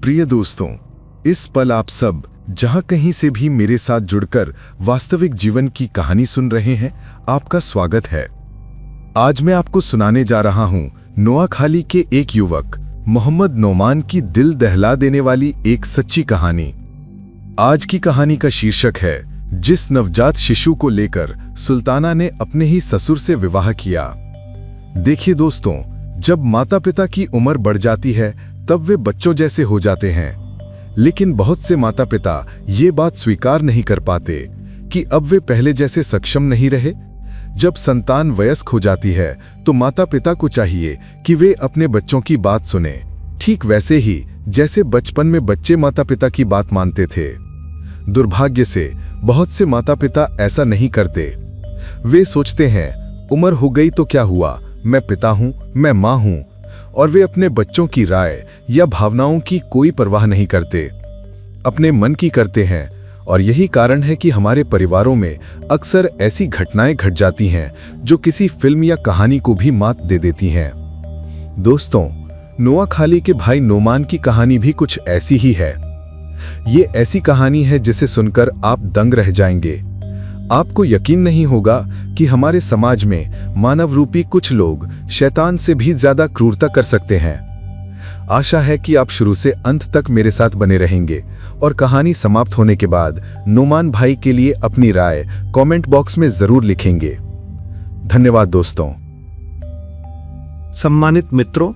प्रिय दोस्तों, इस पल आप सब जहां कहीं से भी मेरे साथ जुड़कर वास्तविक जीवन की कहानी सुन रहे हैं, आपका स्वागत है। आज मैं आपको सुनाने जा रहा हूं नोआखाली के एक युवक मोहम्मद नोमान की दिल दहला देने वाली एक सच्ची कहानी। आज की कहानी का शीर्षक है जिस नवजात शिशु को लेकर सुल्ताना ने अपने ही ससुर से विवाह किया। देखिए दोस्तों, जब माता पिता की उम्र बढ़ जाती है तब वे बच्चों जैसे हो जाते हैं, लेकिन बहुत से माता पिता ये बात स्वीकार नहीं कर पाते कि अब वे पहले जैसे सक्षम नहीं रहे। जब संतान वयस्क हो जाती है तो माता पिता को चाहिए कि वे अपने बच्चों की बात सुने, ठीक वैसे ही जैसे बचपन में बच्चे माता पिता की बात मानते थे। दुर्भाग्य से बहुत से माता पिता ऐसा नहीं करते। वे सोचते हैं उम्र हो गई तो क्या हुआ, मैं पिता हूं, मैं मां हूं, और वे अपने बच्चों की राय या भावनाओं की कोई परवाह नहीं करते, अपने मन की करते हैं। और यही कारण है कि हमारे परिवारों में अक्सर ऐसी घटनाएं घट जाती हैं जो किसी फिल्म या कहानी को भी मात दे देती हैं। दोस्तों, नोआखाली के भाई नोमान की कहानी भी कुछ ऐसी ही है। ये ऐसी कहानी है जिसे सुनकर आप दंग रह जाएंगे। आपको यकीन नहीं होगा कि हमारे समाज में मानव रूपी कुछ लोग शैतान से भी ज्यादा क्रूरता कर सकते हैं। आशा है कि आप शुरू से अंत तक मेरे साथ बने रहेंगे और कहानी समाप्त होने के बाद नोमान भाई के लिए अपनी राय कमेंट बॉक्स में जरूर लिखेंगे। धन्यवाद दोस्तों। सम्मानित मित्रों,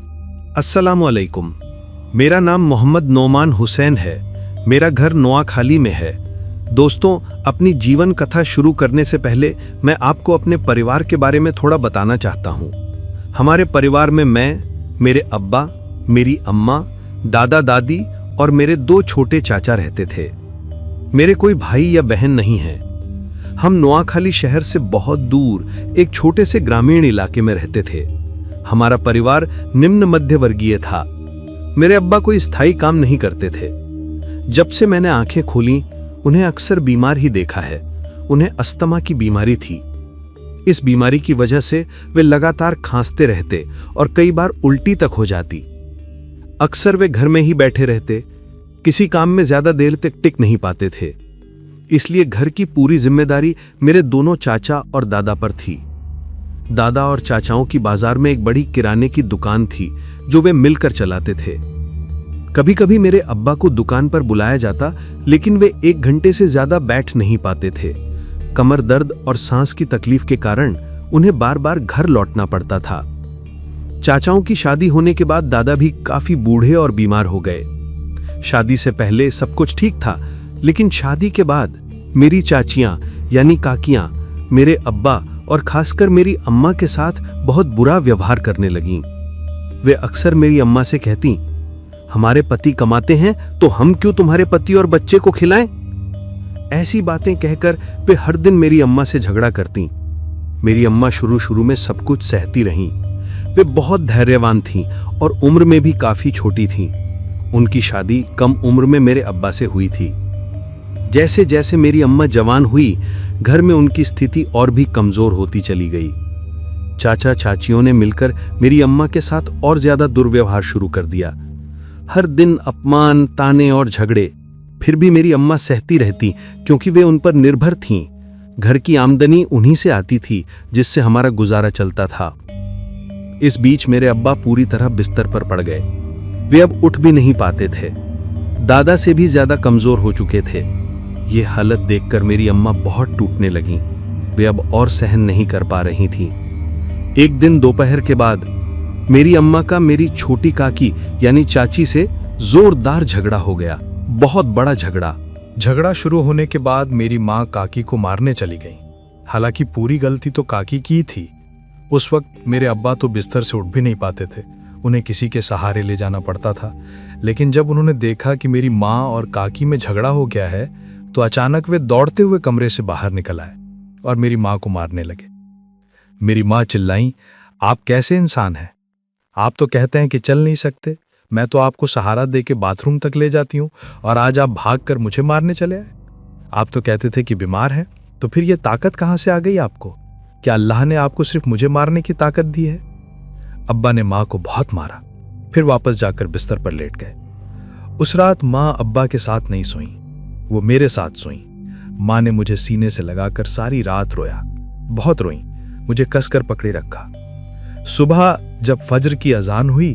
अस्सलामु अलैकुम। मेरा नाम मोहम्मद नोमान हुसैन है। मेरा घर नोआखाली में है। दोस्तों, अपनी जीवन कथा शुरू करने से पहले मैं आपको अपने परिवार के बारे में थोड़ा बताना चाहता हूँ। हमारे परिवार में मैं, मेरे अब्बा, मेरी अम्मा, दादा दादी और मेरे 2 छोटे चाचा रहते थे। मेरे कोई भाई या बहन नहीं है। हम नोआखाली शहर से बहुत दूर एक छोटे से ग्रामीण इलाके में रहते थे। हमारा परिवार निम्न मध्य वर्गीय था। मेरे अब्बा कोई स्थायी काम नहीं करते थे। जब से मैंने आंखें खोली उन्हें अक्सर बीमार ही देखा है। उन्हें अस्थमा की बीमारी थी। इस बीमारी की वजह से वे लगातार खांसते रहते और कई बार उल्टी तक हो जाती। अक्सर वे घर में ही बैठे रहते, किसी काम में ज्यादा देर तक टिक नहीं पाते थे। इसलिए घर की पूरी जिम्मेदारी मेरे दोनों चाचा और दादा पर थी। दादा और चाचाओं की बाजार में एक बड़ी किराने की दुकान थी जो वे मिलकर चलाते थे। कभी कभी मेरे अब्बा को दुकान पर बुलाया जाता, लेकिन वे 1 घंटे से ज्यादा बैठ नहीं पाते थे। कमर दर्द और सांस की तकलीफ के कारण उन्हें बार बार घर लौटना पड़ता था। चाचाओं की शादी होने के बाद दादा भी काफी बूढ़े और बीमार हो गए। शादी से पहले सब कुछ ठीक था, लेकिन शादी के बाद मेरी चाचियां यानी काकियां मेरे अब्बा और खासकर मेरी अम्मा के साथ बहुत बुरा व्यवहार करने लगीं। वे अक्सर मेरी अम्मा से कहती, हमारे पति कमाते हैं तो हम क्यों तुम्हारे पति और बच्चे को खिलाएं? ऐसी बातें कहकर वे हर दिन मेरी अम्मा से झगड़ा करती। मेरी अम्मा शुरू में सब कुछ सहती रहीं। वे बहुत धैर्यवान थीं और उम्र में भी काफी छोटी थीं। उनकी शादी कम उम्र में मेरे अब्बा से हुई थी। जैसे जैसे मेरी अम्मा जवान हुई, घर में उनकी स्थिति और भी कमजोर होती चली गई। चाचा चाचियों ने मिलकर मेरी अम्मा के साथ और ज्यादा दुर्व्यवहार शुरू कर दिया। हर दिन अपमान, ताने और झगड़े। फिर भी मेरी अम्मा सहती रहती क्योंकि वे उन पर निर्भर थीं। घर की आमदनी उन्हीं से आती थी जिससे हमारा गुजारा चलता था। इस बीच मेरे अब्बा पूरी तरह बिस्तर पर पड़ गए। वे अब उठ भी नहीं पाते थे। दादा से भी ज्यादा कमजोर हो चुके थे। ये हालत देखकर मेरी अम्मा बहुत टूटने लगीं। वे अब और सहन नहीं कर पा रही थीं। एक दिन दोपहर के बाद मेरी अम्मा का मेरी छोटी काकी यानी चाची से जोरदार झगड़ा हो गया। बहुत बड़ा झगड़ा शुरू होने के बाद मेरी माँ काकी को मारने चली गई। हालांकि पूरी गलती तो काकी की थी। उस वक्त मेरे अब्बा तो बिस्तर से उठ भी नहीं पाते थे। उन्हें किसी के सहारे ले जाना पड़ता था। लेकिन जब उन्होंने देखा कि मेरी माँ और काकी में झगड़ा हो गया है तो अचानक वे दौड़ते हुए कमरे से बाहर निकल आए और मेरी माँ को मारने लगे। मेरी माँ चिल्लाई, आप कैसे इंसान हैं? आप तो कहते हैं कि चल नहीं सकते। मैं तो आपको सहारा दे के बाथरूम तक ले जाती हूँ और आज आप भागकर मुझे मारने चले आए। आप तो कहते थे कि बीमार हैं, तो फिर ये ताकत कहाँ से आ गई आपको? क्या अल्लाह ने आपको सिर्फ मुझे मारने की ताकत दी है? अब्बा ने माँ को बहुत मारा, फिर वापस जाकर बिस्तर पर लेट गए। उस रात माँ अब्बा के साथ नहीं सोई, वो मेरे साथ सोई। माँ ने मुझे सीने से लगाकर सारी रात रोया, बहुत रोई, मुझे कसकर पकड़े रखा। सुबह जब फज्र की अजान हुई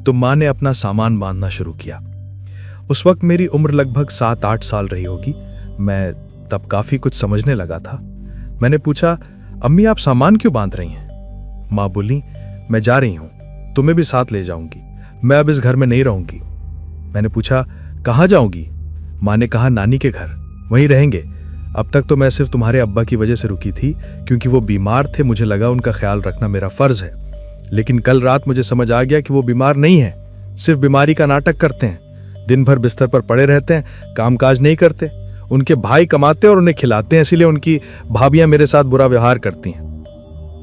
तो माँ ने अपना सामान बांधना शुरू किया। उस वक्त मेरी उम्र लगभग 7-8 साल रही होगी। मैं तब काफी कुछ समझने लगा था। मैंने पूछा, अम्मी आप सामान क्यों बांध रही हैं? माँ बोली, मैं जा रही हूं, तुम्हें भी साथ ले जाऊंगी, मैं अब इस घर में नहीं रहूंगी। मैंने पूछा, कहाँ जाऊंगी? माँ ने कहा, नानी के घर, वहीं रहेंगे। अब तक तो मैं सिर्फ तुम्हारे अब्बा की वजह से रुकी थी, क्योंकि वो बीमार थे, मुझे लगा उनका ख्याल रखना मेरा फर्ज है। लेकिन कल रात मुझे समझ आ गया कि वो बीमार नहीं है, सिर्फ बीमारी का नाटक करते हैं। दिन भर बिस्तर पर पड़े रहते हैं, कामकाज नहीं करते। उनके भाई कमाते और उन्हें खिलाते हैं, इसीलिए उनकी भाभियां मेरे साथ बुरा व्यवहार करती हैं।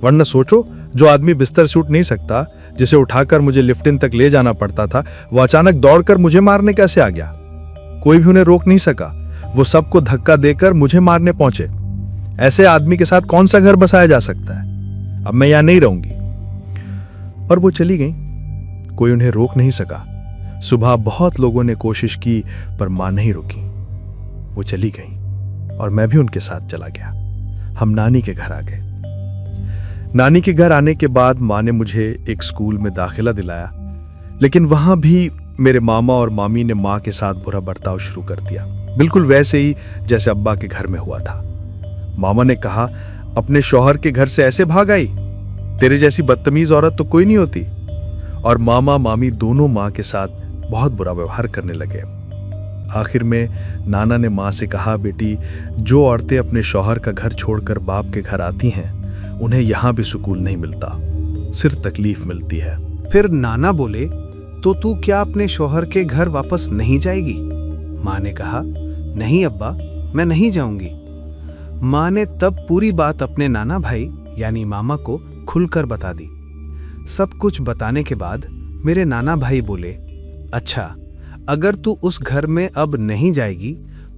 वरना सोचो, जो आदमी बिस्तर से उठ नहीं सकता, जिसे उठाकर मुझे लिफ्टिन तक ले जाना पड़ता था, वो अचानक दौड़कर मुझे मारने कैसे आ गया? कोई भी उन्हें रोक नहीं सका, वो सबको धक्का देकर मुझे मारने पहुंचे। ऐसे आदमी के साथ कौन सा घर बसाया जा सकता है? अब मैं यहां नहीं रहूंगी। और वो चली गई, कोई उन्हें रोक नहीं सका। सुबह बहुत लोगों ने कोशिश की, पर मां नहीं रुकी। वो चली गई और मैं भी उनके साथ चला गया। हम नानी के घर आ गए। नानी के घर आने के बाद मां ने मुझे एक स्कूल में दाखिला दिलाया, लेकिन वहां भी मेरे मामा और मामी ने मां के साथ बुरा बर्ताव शुरू कर दिया, बिल्कुल वैसे ही जैसे अब्बा के घर में हुआ था। मामा ने कहा, अपने शौहर के घर से ऐसे भाग आई? तेरे जैसी बदतमीज औरत तो कोई नहीं होती। और मामा मामी दोनों मां के साथ बहुत बुरा व्यवहार करने लगे। आखिर में नाना ने मां से कहा, बेटी, जो औरतें अपने शौहर का घर छोड़कर बाप के घर आती हैं, उन्हें यहां भी सुकून नहीं मिलता, सिर्फ तकलीफ मिलती है। फिर नाना बोले, तो तू क्या अपने शौहर के घर वापस नहीं जाएगी? माँ ने कहा, नहीं अब्बा, मैं नहीं जाऊंगी। माँ ने तब पूरी बात अपने नाना भाई यानी मामा को खुलकर बता दी। सब कुछ बताने के बाद मेरे नाना भाई बोले, अच्छा, अगर तू उस घर में अब नहीं जाएगी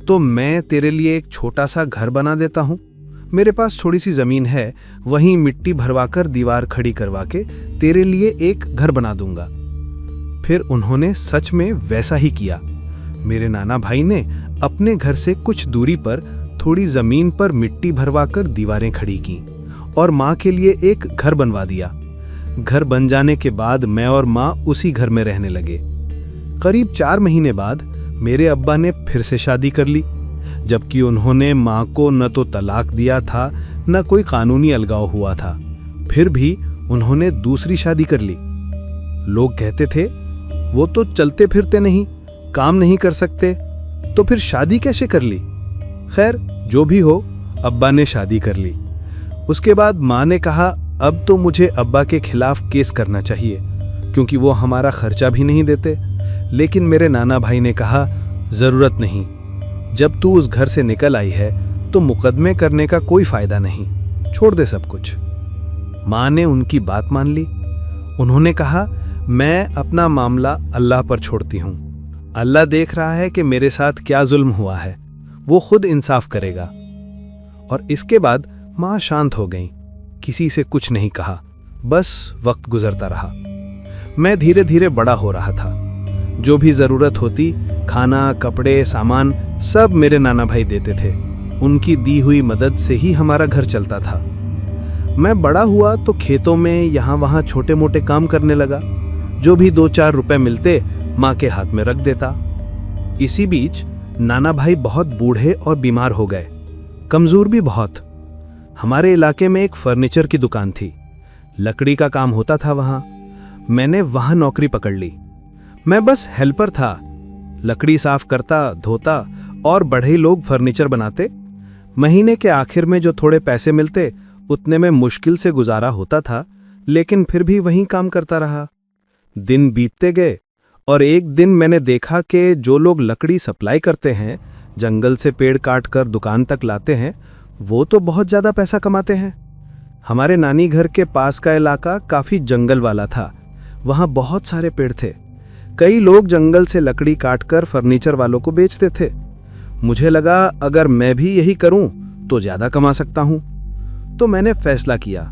तो मैं तेरे लिए एक छोटा सा घर बना देता हूँ। मेरे पास थोड़ी सी जमीन है, वहीं मिट्टी भरवाकर दीवार खड़ी करवा के तेरे लिए एक घर बना दूंगा। फिर उन्होंने सच में वैसा ही किया। मेरे नाना भाई ने अपने घर से कुछ दूरी पर थोड़ी जमीन पर मिट्टी भरवाकर दीवारें खड़ी की और माँ के लिए एक घर बनवा दिया। घर बन जाने के बाद मैं और माँ उसी घर में रहने लगे। करीब 4 महीने बाद मेरे अब्बा ने फिर से शादी कर ली, जबकि उन्होंने माँ को न तो तलाक दिया था, न कोई कानूनी अलगाव हुआ था। फिर भी उन्होंने दूसरी शादी कर ली। लोग कहते थे, वो तो चलते फिरते नहीं, काम नहीं कर सकते, तो फिर शादी कैसे कर ली? खैर, जो भी हो, अब्बा ने शादी कर ली। उसके बाद माँ ने कहा, अब तो मुझे अब्बा के खिलाफ केस करना चाहिए, क्योंकि वो हमारा खर्चा भी नहीं देते। लेकिन मेरे नाना भाई ने कहा, जरूरत नहीं, जब तू उस घर से निकल आई है तो मुकदमे करने का कोई फायदा नहीं, छोड़ दे सब कुछ। माँ ने उनकी बात मान ली। उन्होंने कहा, मैं अपना मामला अल्लाह पर छोड़ती हूँ। अल्लाह देख रहा है कि मेरे साथ क्या जुल्म हुआ है, वो खुद इंसाफ करेगा। और इसके बाद माँ शांत हो गई, किसी से कुछ नहीं कहा, बस वक्त गुजरता रहा। मैं धीरे धीरे बड़ा हो रहा था। जो भी जरूरत होती, खाना, कपड़े, सामान, सब मेरे नाना भाई देते थे। उनकी दी हुई मदद से ही हमारा घर चलता था। मैं बड़ा हुआ तो खेतों में यहाँ वहाँ छोटे मोटे काम करने लगा। जो भी 2-4 रुपए मिलते माँ के हाथ में रख देता। इसी बीच नाना भाई बहुत बूढ़े और बीमार हो गए, कमजोर भी बहुत। हमारे इलाके में एक फर्नीचर की दुकान थी, लकड़ी का काम होता था वहाँ। मैंने वहाँ नौकरी पकड़ ली। मैं बस हेल्पर था, लकड़ी साफ करता, धोता और बढ़ई लोग फर्नीचर बनाते। महीने के आखिर में जो थोड़े पैसे मिलते, उतने में मुश्किल से गुजारा होता था, लेकिन फिर भी वहीं काम करता रहा। दिन बीतते गए और एक दिन मैंने देखा कि जो लोग लकड़ी सप्लाई करते हैं, जंगल से पेड़ काट कर दुकान तक लाते हैं, वो तो बहुत ज़्यादा पैसा कमाते हैं। हमारे नानी घर के पास का इलाका काफ़ी जंगल वाला था, वहाँ बहुत सारे पेड़ थे। कई लोग जंगल से लकड़ी काटकर फर्नीचर वालों को बेचते थे। मुझे लगा अगर मैं भी यही करूं तो ज़्यादा कमा सकता हूं। तो मैंने फैसला किया,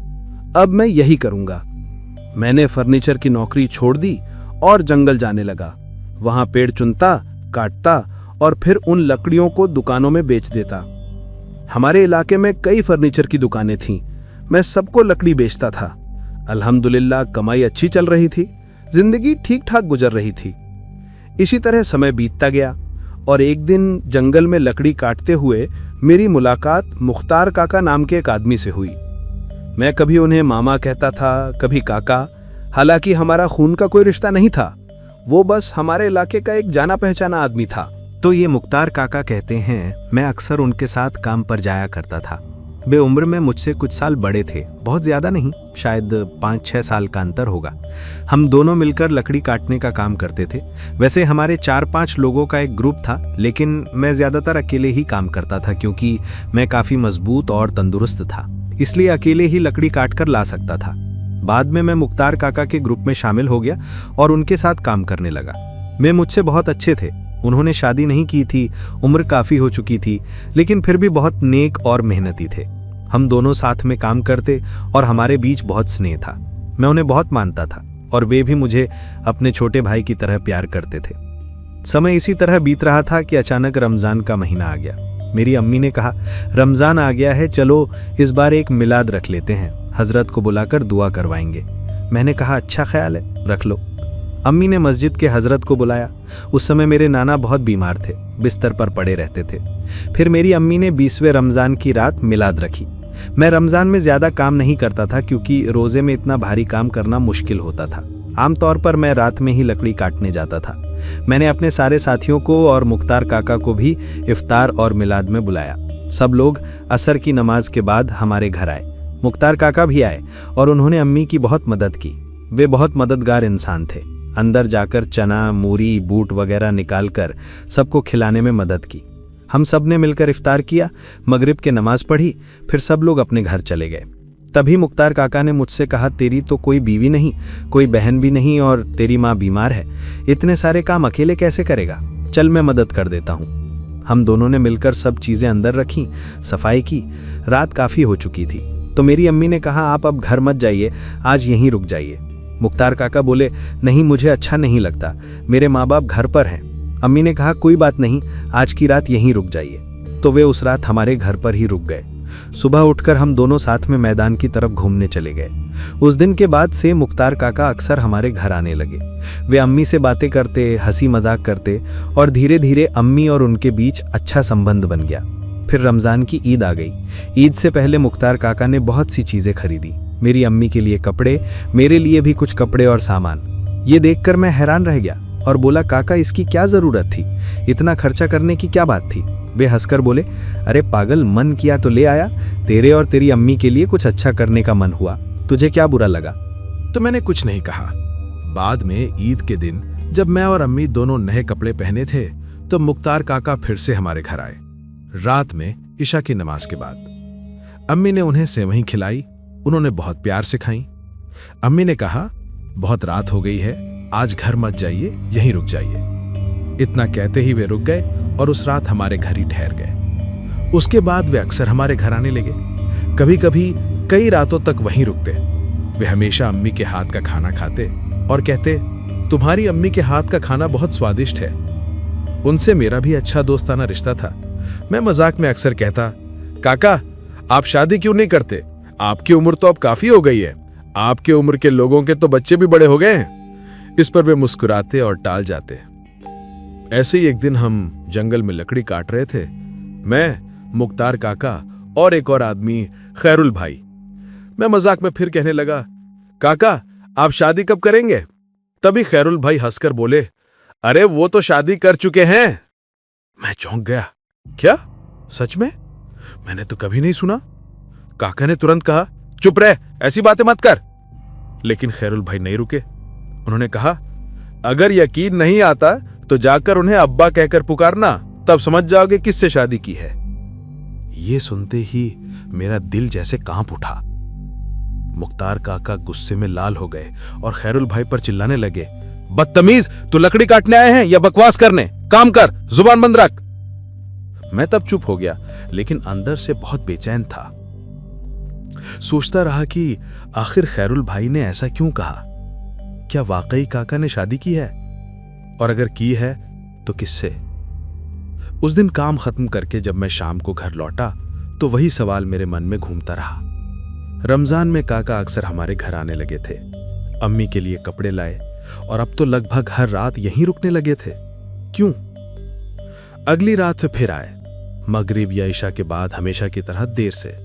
अब मैं यही करूंगा। मैंने फर्नीचर की नौकरी छोड़ दी और जंगल जाने लगा। वहां पेड़ चुनता, काटता और फिर उन लकड़ियों को दुकानों में बेच देता। हमारे इलाके में कई फर्नीचर की दुकानें थीं। मैं सबको लकड़ी बेचता था। अल्हम्दुलिल्लाह कमाई अच्छी चल रही थी, जिंदगी ठीक ठाक गुजर रही थी। इसी तरह समय बीतता गया और एक दिन जंगल में लकड़ी काटते हुए मेरी मुलाकात मुख्तार काका नाम के एक आदमी से हुई। मैं कभी उन्हें मामा कहता था, कभी काका। हालांकि हमारा खून का कोई रिश्ता नहीं था, वो बस हमारे इलाके का एक जाना पहचाना आदमी था। तो ये मुख्तार काका कहते हैं, मैं अक्सर उनके साथ काम पर जाया करता था। वे उम्र में मुझसे कुछ साल बड़े थे, बहुत ज़्यादा नहीं, शायद 5-6 साल का अंतर होगा। हम दोनों मिलकर लकड़ी काटने का काम करते थे। वैसे हमारे 4-5 लोगों का एक ग्रुप था, लेकिन मैं ज़्यादातर अकेले ही काम करता था क्योंकि मैं काफ़ी मजबूत और तंदुरुस्त था, इसलिए अकेले ही लकड़ी काट कर ला सकता था। बाद में मैं मुख्तार काका के ग्रुप में शामिल हो गया और उनके साथ काम करने लगा। वे मुझसे बहुत अच्छे थे। उन्होंने शादी नहीं की थी, उम्र काफ़ी हो चुकी थी, लेकिन फिर भी बहुत नेक और मेहनती थे। हम दोनों साथ में काम करते और हमारे बीच बहुत स्नेह था। मैं उन्हें बहुत मानता था और वे भी मुझे अपने छोटे भाई की तरह प्यार करते थे। समय इसी तरह बीत रहा था कि अचानक रमज़ान का महीना आ गया। मेरी अम्मी ने कहा, रमज़ान आ गया है, चलो इस बार एक मिलाद रख लेते हैं, हजरत को बुलाकर दुआ करवाएंगे। मैंने कहा, अच्छा ख्याल है, रख लो। अम्मी ने मस्जिद के हजरत को बुलाया। उस समय मेरे नाना बहुत बीमार थे, बिस्तर पर पड़े रहते थे। फिर मेरी अम्मी ने 20वें रमज़ान की रात मिलाद रखी। मैं रमज़ान में ज़्यादा काम नहीं करता था क्योंकि रोज़े में इतना भारी काम करना मुश्किल होता था। आमतौर पर मैं रात में ही लकड़ी काटने जाता था। मैंने अपने सारे साथियों को और मुख्तार काका को भी इफ्तार और मिलाद में बुलाया। सब लोग असर की नमाज के बाद हमारे घर आए। मुख्तार काका भी आए और उन्होंने अम्मी की बहुत मदद की। वे बहुत मददगार इंसान थे। अंदर जाकर चना, मूरी, बूट वगैरह निकाल कर सबको खिलाने में मदद की। हम सब ने मिलकर इफ्तार किया, मगरिब के नमाज पढ़ी, फिर सब लोग अपने घर चले गए। तभी मुख्तार काका ने मुझसे कहा, तेरी तो कोई बीवी नहीं, कोई बहन भी नहीं और तेरी माँ बीमार है, इतने सारे काम अकेले कैसे करेगा? चल मैं मदद कर देता हूँ। हम दोनों ने मिलकर सब चीज़ें अंदर रखी, सफाई की। रात काफ़ी हो चुकी थी तो मेरी अम्मी ने कहा, आप अब घर मत जाइए, आज यहीं रुक जाइए। मुख्तार काका बोले, नहीं मुझे अच्छा नहीं लगता, मेरे माँ बाप घर पर हैं। अम्मी ने कहा, कोई बात नहीं, आज की रात यहीं रुक जाइए। तो वे उस रात हमारे घर पर ही रुक गए। सुबह उठकर हम दोनों साथ में मैदान की तरफ घूमने चले गए। उस दिन के बाद से मुख्तार काका अक्सर हमारे घर आने लगे। वे अम्मी से बातें करते, हंसी मजाक करते और धीरे धीरे अम्मी और उनके बीच अच्छा संबंध बन गया। फिर रमज़ान की ईद आ गई। ईद से पहले मुख्तार काका ने बहुत सी चीज़ें खरीदी। मेरी अम्मी के लिए कपड़े, मेरे लिए भी कुछ कपड़े और सामान। ये देखकर मैं हैरान रह गया और बोला, काका इसकी क्या ज़रूरत थी, इतना खर्चा करने की क्या बात थी? वे हंसकर बोले, अरे पागल, मन किया तो ले आया, तेरे और तेरी अम्मी के लिए कुछ अच्छा करने का मन हुआ, तुझे क्या बुरा लगा? तो मैंने कुछ नहीं कहा। बाद में ईद के दिन जब मैं और अम्मी दोनों नए कपड़े पहने थे तो मुख्तार काका फिर से हमारे घर आए। रात में इशा की नमाज के बाद अम्मी ने उन्हें सेवई खिलाई। उन्होंने बहुत प्यार से खाई। अम्मी ने कहा, बहुत रात हो गई है, आज घर मत जाइए, यहीं रुक जाइए। इतना कहते ही वे रुक गए और उस रात हमारे घर ही ठहर गए। उसके बाद वे अक्सर हमारे घर आने लगे। कभी कभी कई रातों तक वहीं रुकते। वे हमेशा अम्मी के हाथ का खाना खाते और कहते, तुम्हारी अम्मी के हाथ का खाना बहुत स्वादिष्ट है। उनसे मेरा भी अच्छा दोस्ताना रिश्ता था। मैं मजाक में अक्सर कहता, काका आप शादी क्यों नहीं करते, आपकी उम्र तो अब काफी हो गई है, आपके उम्र के लोगों के तो बच्चे भी बड़े हो गए हैं। इस पर वे मुस्कुराते और टाल जाते। ऐसे ही एक दिन हम जंगल में लकड़ी काट रहे थे, मैं, मुख्तार काका और एक और आदमी खैरुल भाई। मैं मजाक में फिर कहने लगा, काका आप शादी कब करेंगे? तभी खैरुल भाई हंसकर बोले, अरे वो तो शादी कर चुके हैं। मैं चौंक गया, क्या सच में? मैंने तो कभी नहीं सुना। काका ने तुरंत कहा, चुप रह, ऐसी बातें मत कर। लेकिन खैरुल भाई नहीं रुके। उन्होंने कहा, अगर यकीन नहीं आता तो जाकर उन्हें अब्बा कहकर पुकारना, तब समझ जाओगे किससे शादी की है। ये सुनते ही मेरा दिल जैसे कांप उठा। मुख्तार काका गुस्से में लाल हो गए और खैरुल भाई पर चिल्लाने लगे, बदतमीज, तू लकड़ी काटने आए हैं या बकवास करने? काम कर, जुबान बंद रख। मैं तब चुप हो गया, लेकिन अंदर से बहुत बेचैन था। सोचता रहा कि आखिर खैरुल भाई ने ऐसा क्यों कहा। क्या वाकई काका ने शादी की है? और अगर की है तो किससे? उस दिन काम खत्म करके जब मैं शाम को घर लौटा तो वही सवाल मेरे मन में घूमता रहा। रमजान में काका अक्सर हमारे घर आने लगे थे, अम्मी के लिए कपड़े लाए और अब तो लगभग हर रात यहीं रुकने लगे थे। क्यों? अगली रात फिर आए, मगरिब या इशा के बाद, हमेशा की तरह देर से।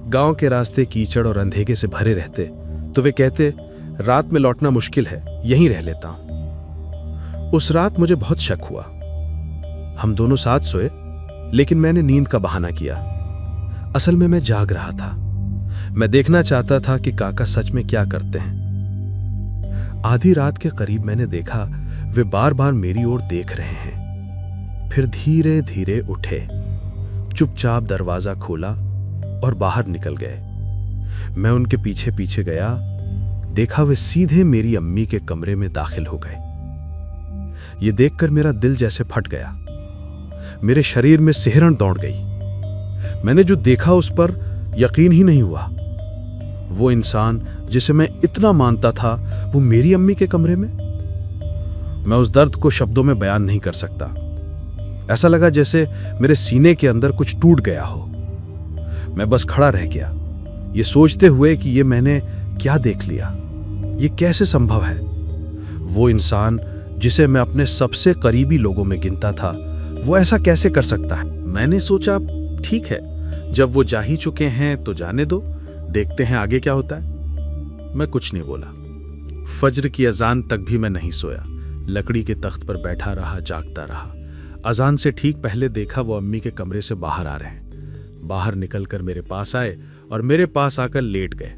गांव के रास्ते कीचड़ और अंधेरे से भरे रहते तो वे कहते, रात में लौटना मुश्किल है, यहीं रह लेता हूं। उस रात मुझे बहुत शक हुआ। हम दोनों साथ सोए, लेकिन मैंने नींद का बहाना किया। असल में मैं जाग रहा था। मैं देखना चाहता था कि काका सच में क्या करते हैं। आधी रात के करीब मैंने देखा वे बार बार मेरी ओर देख रहे हैं। फिर धीरे धीरे उठे, चुपचाप दरवाजा खोला और बाहर निकल गए। मैं उनके पीछे पीछे गया, देखा वे सीधे मेरी अम्मी के कमरे में दाखिल हो गए। ये देखकर मेरा दिल जैसे फट गया, मेरे शरीर में सिहरन दौड़ गई। मैंने जो देखा उस पर यकीन ही नहीं हुआ। वो इंसान जिसे मैं इतना मानता था, वो मेरी अम्मी के कमरे में। मैं उस दर्द को शब्दों में बयान नहीं कर सकता। ऐसा लगा जैसे मेरे सीने के अंदर कुछ टूट गया हो। मैं बस खड़ा रह गया, ये सोचते हुए कि ये मैंने क्या देख लिया, ये कैसे संभव है। वो इंसान जिसे मैं अपने सबसे करीबी लोगों में गिनता था, वो ऐसा कैसे कर सकता है। मैंने सोचा, ठीक है, जब वो जा ही चुके हैं तो जाने दो, देखते हैं आगे क्या होता है। मैं कुछ नहीं बोला। फज्र की अजान तक भी मैं नहीं सोया। लकड़ी के तख्त पर बैठा रहा, जागता रहा। अजान से ठीक पहले देखा वो अम्मी के कमरे से बाहर आ रहे हैं। बाहर निकलकर मेरे पास आए और मेरे पास आकर लेट गए,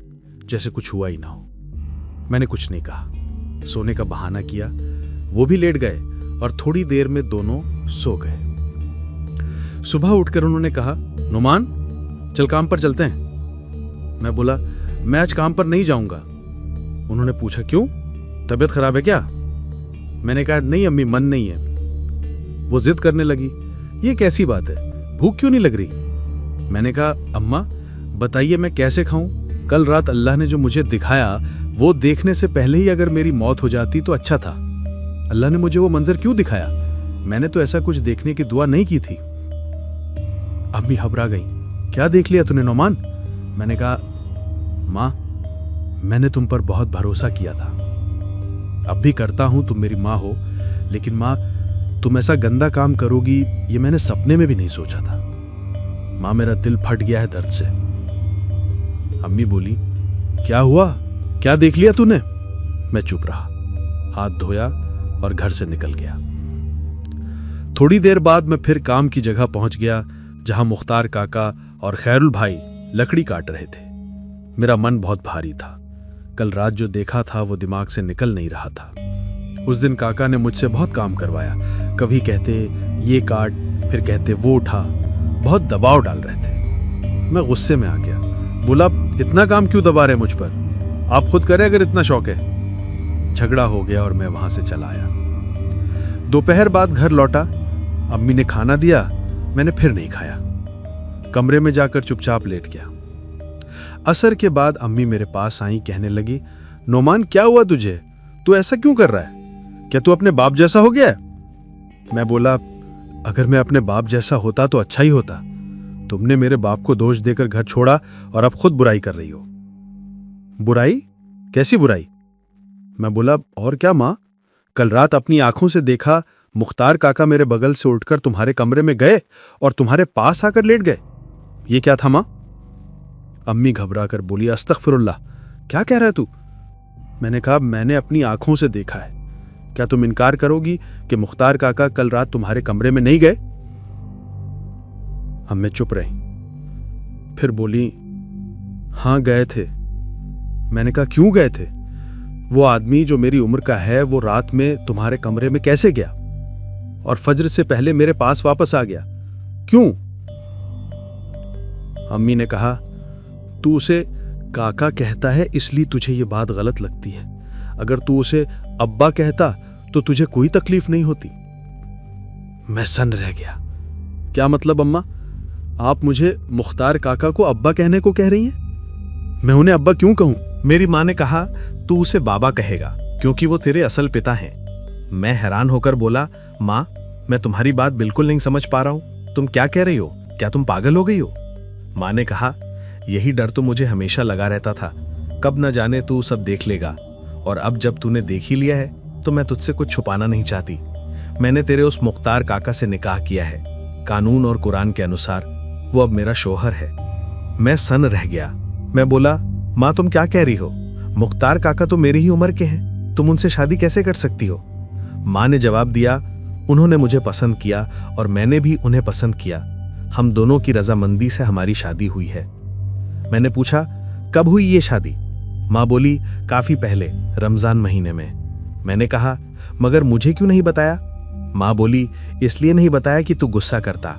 जैसे कुछ हुआ ही ना हो। मैंने कुछ नहीं कहा, सोने का बहाना किया। वो भी लेट गए और थोड़ी देर में दोनों सो गए। सुबह उठकर उन्होंने कहा, नुमान चल काम पर चलते हैं। मैं बोला, मैं आज काम पर नहीं जाऊंगा। उन्होंने पूछा, क्यों, तबीयत खराब है क्या? मैंने कहा, नहीं अम्मी, मन नहीं है। वो जिद करने लगी, ये कैसी बात है, भूख क्यों नहीं लग रही? मैंने कहा, अम्मा बताइए मैं कैसे खाऊं? कल रात अल्लाह ने जो मुझे दिखाया, वो देखने से पहले ही अगर मेरी मौत हो जाती तो अच्छा था। अल्लाह ने मुझे वो मंजर क्यों दिखाया? मैंने तो ऐसा कुछ देखने की दुआ नहीं की थी। अम्मी घबरा गई, क्या देख लिया तूने नौमान? मैंने कहा, माँ मैंने तुम पर बहुत भरोसा किया था, अब भी करता हूं, तुम मेरी माँ हो, लेकिन माँ तुम ऐसा गंदा काम करोगी ये मैंने सपने में भी नहीं सोचा था। माँ मेरा दिल फट गया है दर्द से। अम्मी बोली, क्या हुआ, क्या देख लिया तूने? मैं चुप रहा, हाथ धोया और घर से निकल गया। थोड़ी देर बाद मैं फिर काम की जगह पहुंच गया जहां मुख्तार काका और खैरुल भाई लकड़ी काट रहे थे। मेरा मन बहुत भारी था। कल रात जो देखा था वो दिमाग से निकल नहीं रहा था। उस दिन काका ने मुझसे बहुत काम करवाया। कभी कहते ये काट, फिर कहते वो उठा, बहुत दबाव डाल रहे थे। मैं गुस्से में आ गया, बोला, इतना काम क्यों दबा रहे मुझ पर, आप खुद करें अगर इतना शौक है। झगड़ा हो गया और मैं वहां से चला आया। दोपहर बाद घर लौटा, अम्मी ने खाना दिया, मैंने फिर नहीं खाया। कमरे में जाकर चुपचाप लेट गया। असर के बाद अम्मी मेरे पास आई, कहने लगी, नौमान क्या हुआ तुझे, तू ऐसा क्यों कर रहा है, क्या तू अपने बाप जैसा हो गया है? मैं बोला, अगर मैं अपने बाप जैसा होता तो अच्छा ही होता। तुमने मेरे बाप को दोष देकर घर छोड़ा और अब खुद बुराई कर रही हो। बुराई? कैसी बुराई? मैं बोला, और क्या माँ, कल रात अपनी आंखों से देखा मुख्तार काका मेरे बगल से उठकर तुम्हारे कमरे में गए और तुम्हारे पास आकर लेट गए। ये क्या था माँ? अम्मी घबरा कर बोली, अस्तगफिरुल्लाह, क्या कह रहा है तू? मैंने कहा, मैंने अपनी आंखों से देखा है। क्या तुम इनकार करोगी कि मुख्तार काका कल रात तुम्हारे कमरे में नहीं गए? अम्मी चुप रही, फिर बोली, हां गए थे। मैंने कहा, क्यों गए थे? वो आदमी जो मेरी उम्र का है वो रात में तुम्हारे कमरे में कैसे गया और फज्र से पहले मेरे पास वापस आ गया, क्यों? अम्मी ने कहा, तू उसे काका कहता है इसलिए तुझे ये बात गलत लगती है। अगर तू उसे अब्बा कहता तो तुझे कोई तकलीफ नहीं होती। मैं सन्न रह गया। क्या मतलब अम्मा, आप मुझे मुख्तार काका को अब्बा कहने को कह रही हैं? मैं उन्हें अब्बा क्यों कहूं? मेरी माँ ने कहा, तू उसे बाबा कहेगा क्योंकि वो तेरे असल पिता हैं। मैं हैरान होकर बोला, माँ मैं तुम्हारी बात बिल्कुल नहीं समझ पा रहा हूं। तुम क्या कह रही हो? क्या तुम पागल हो गई हो? माँ ने कहा, यही डर तो मुझे हमेशा लगा रहता था, कब न जाने तू सब देख लेगा, और अब जब तूने देख ही लिया है तो मैं तुझसे कुछ छुपाना नहीं चाहती। मैंने तेरे उस मुख्तार काका से निकाह किया है। कानून और कुरान के अनुसार वो अब मेरा शोहर है। मैं सन्न रह गया। मैं बोला, माँ तुम क्या कह रही हो? मुख्तार काका तो मेरी ही उम्र के हैं, तुम उनसे शादी कैसे कर सकती हो? माँ ने जवाब दिया, उन्होंने मुझे पसंद किया और मैंने भी उन्हें पसंद किया। हम दोनों की रजामंदी से हमारी शादी हुई है। मैंने पूछा, कब हुई ये शादी? माँ बोली, काफी पहले, रमजान महीने में। मैंने कहा, मगर मुझे क्यों नहीं बताया? माँ बोली, इसलिए नहीं बताया कि तू गुस्सा करता।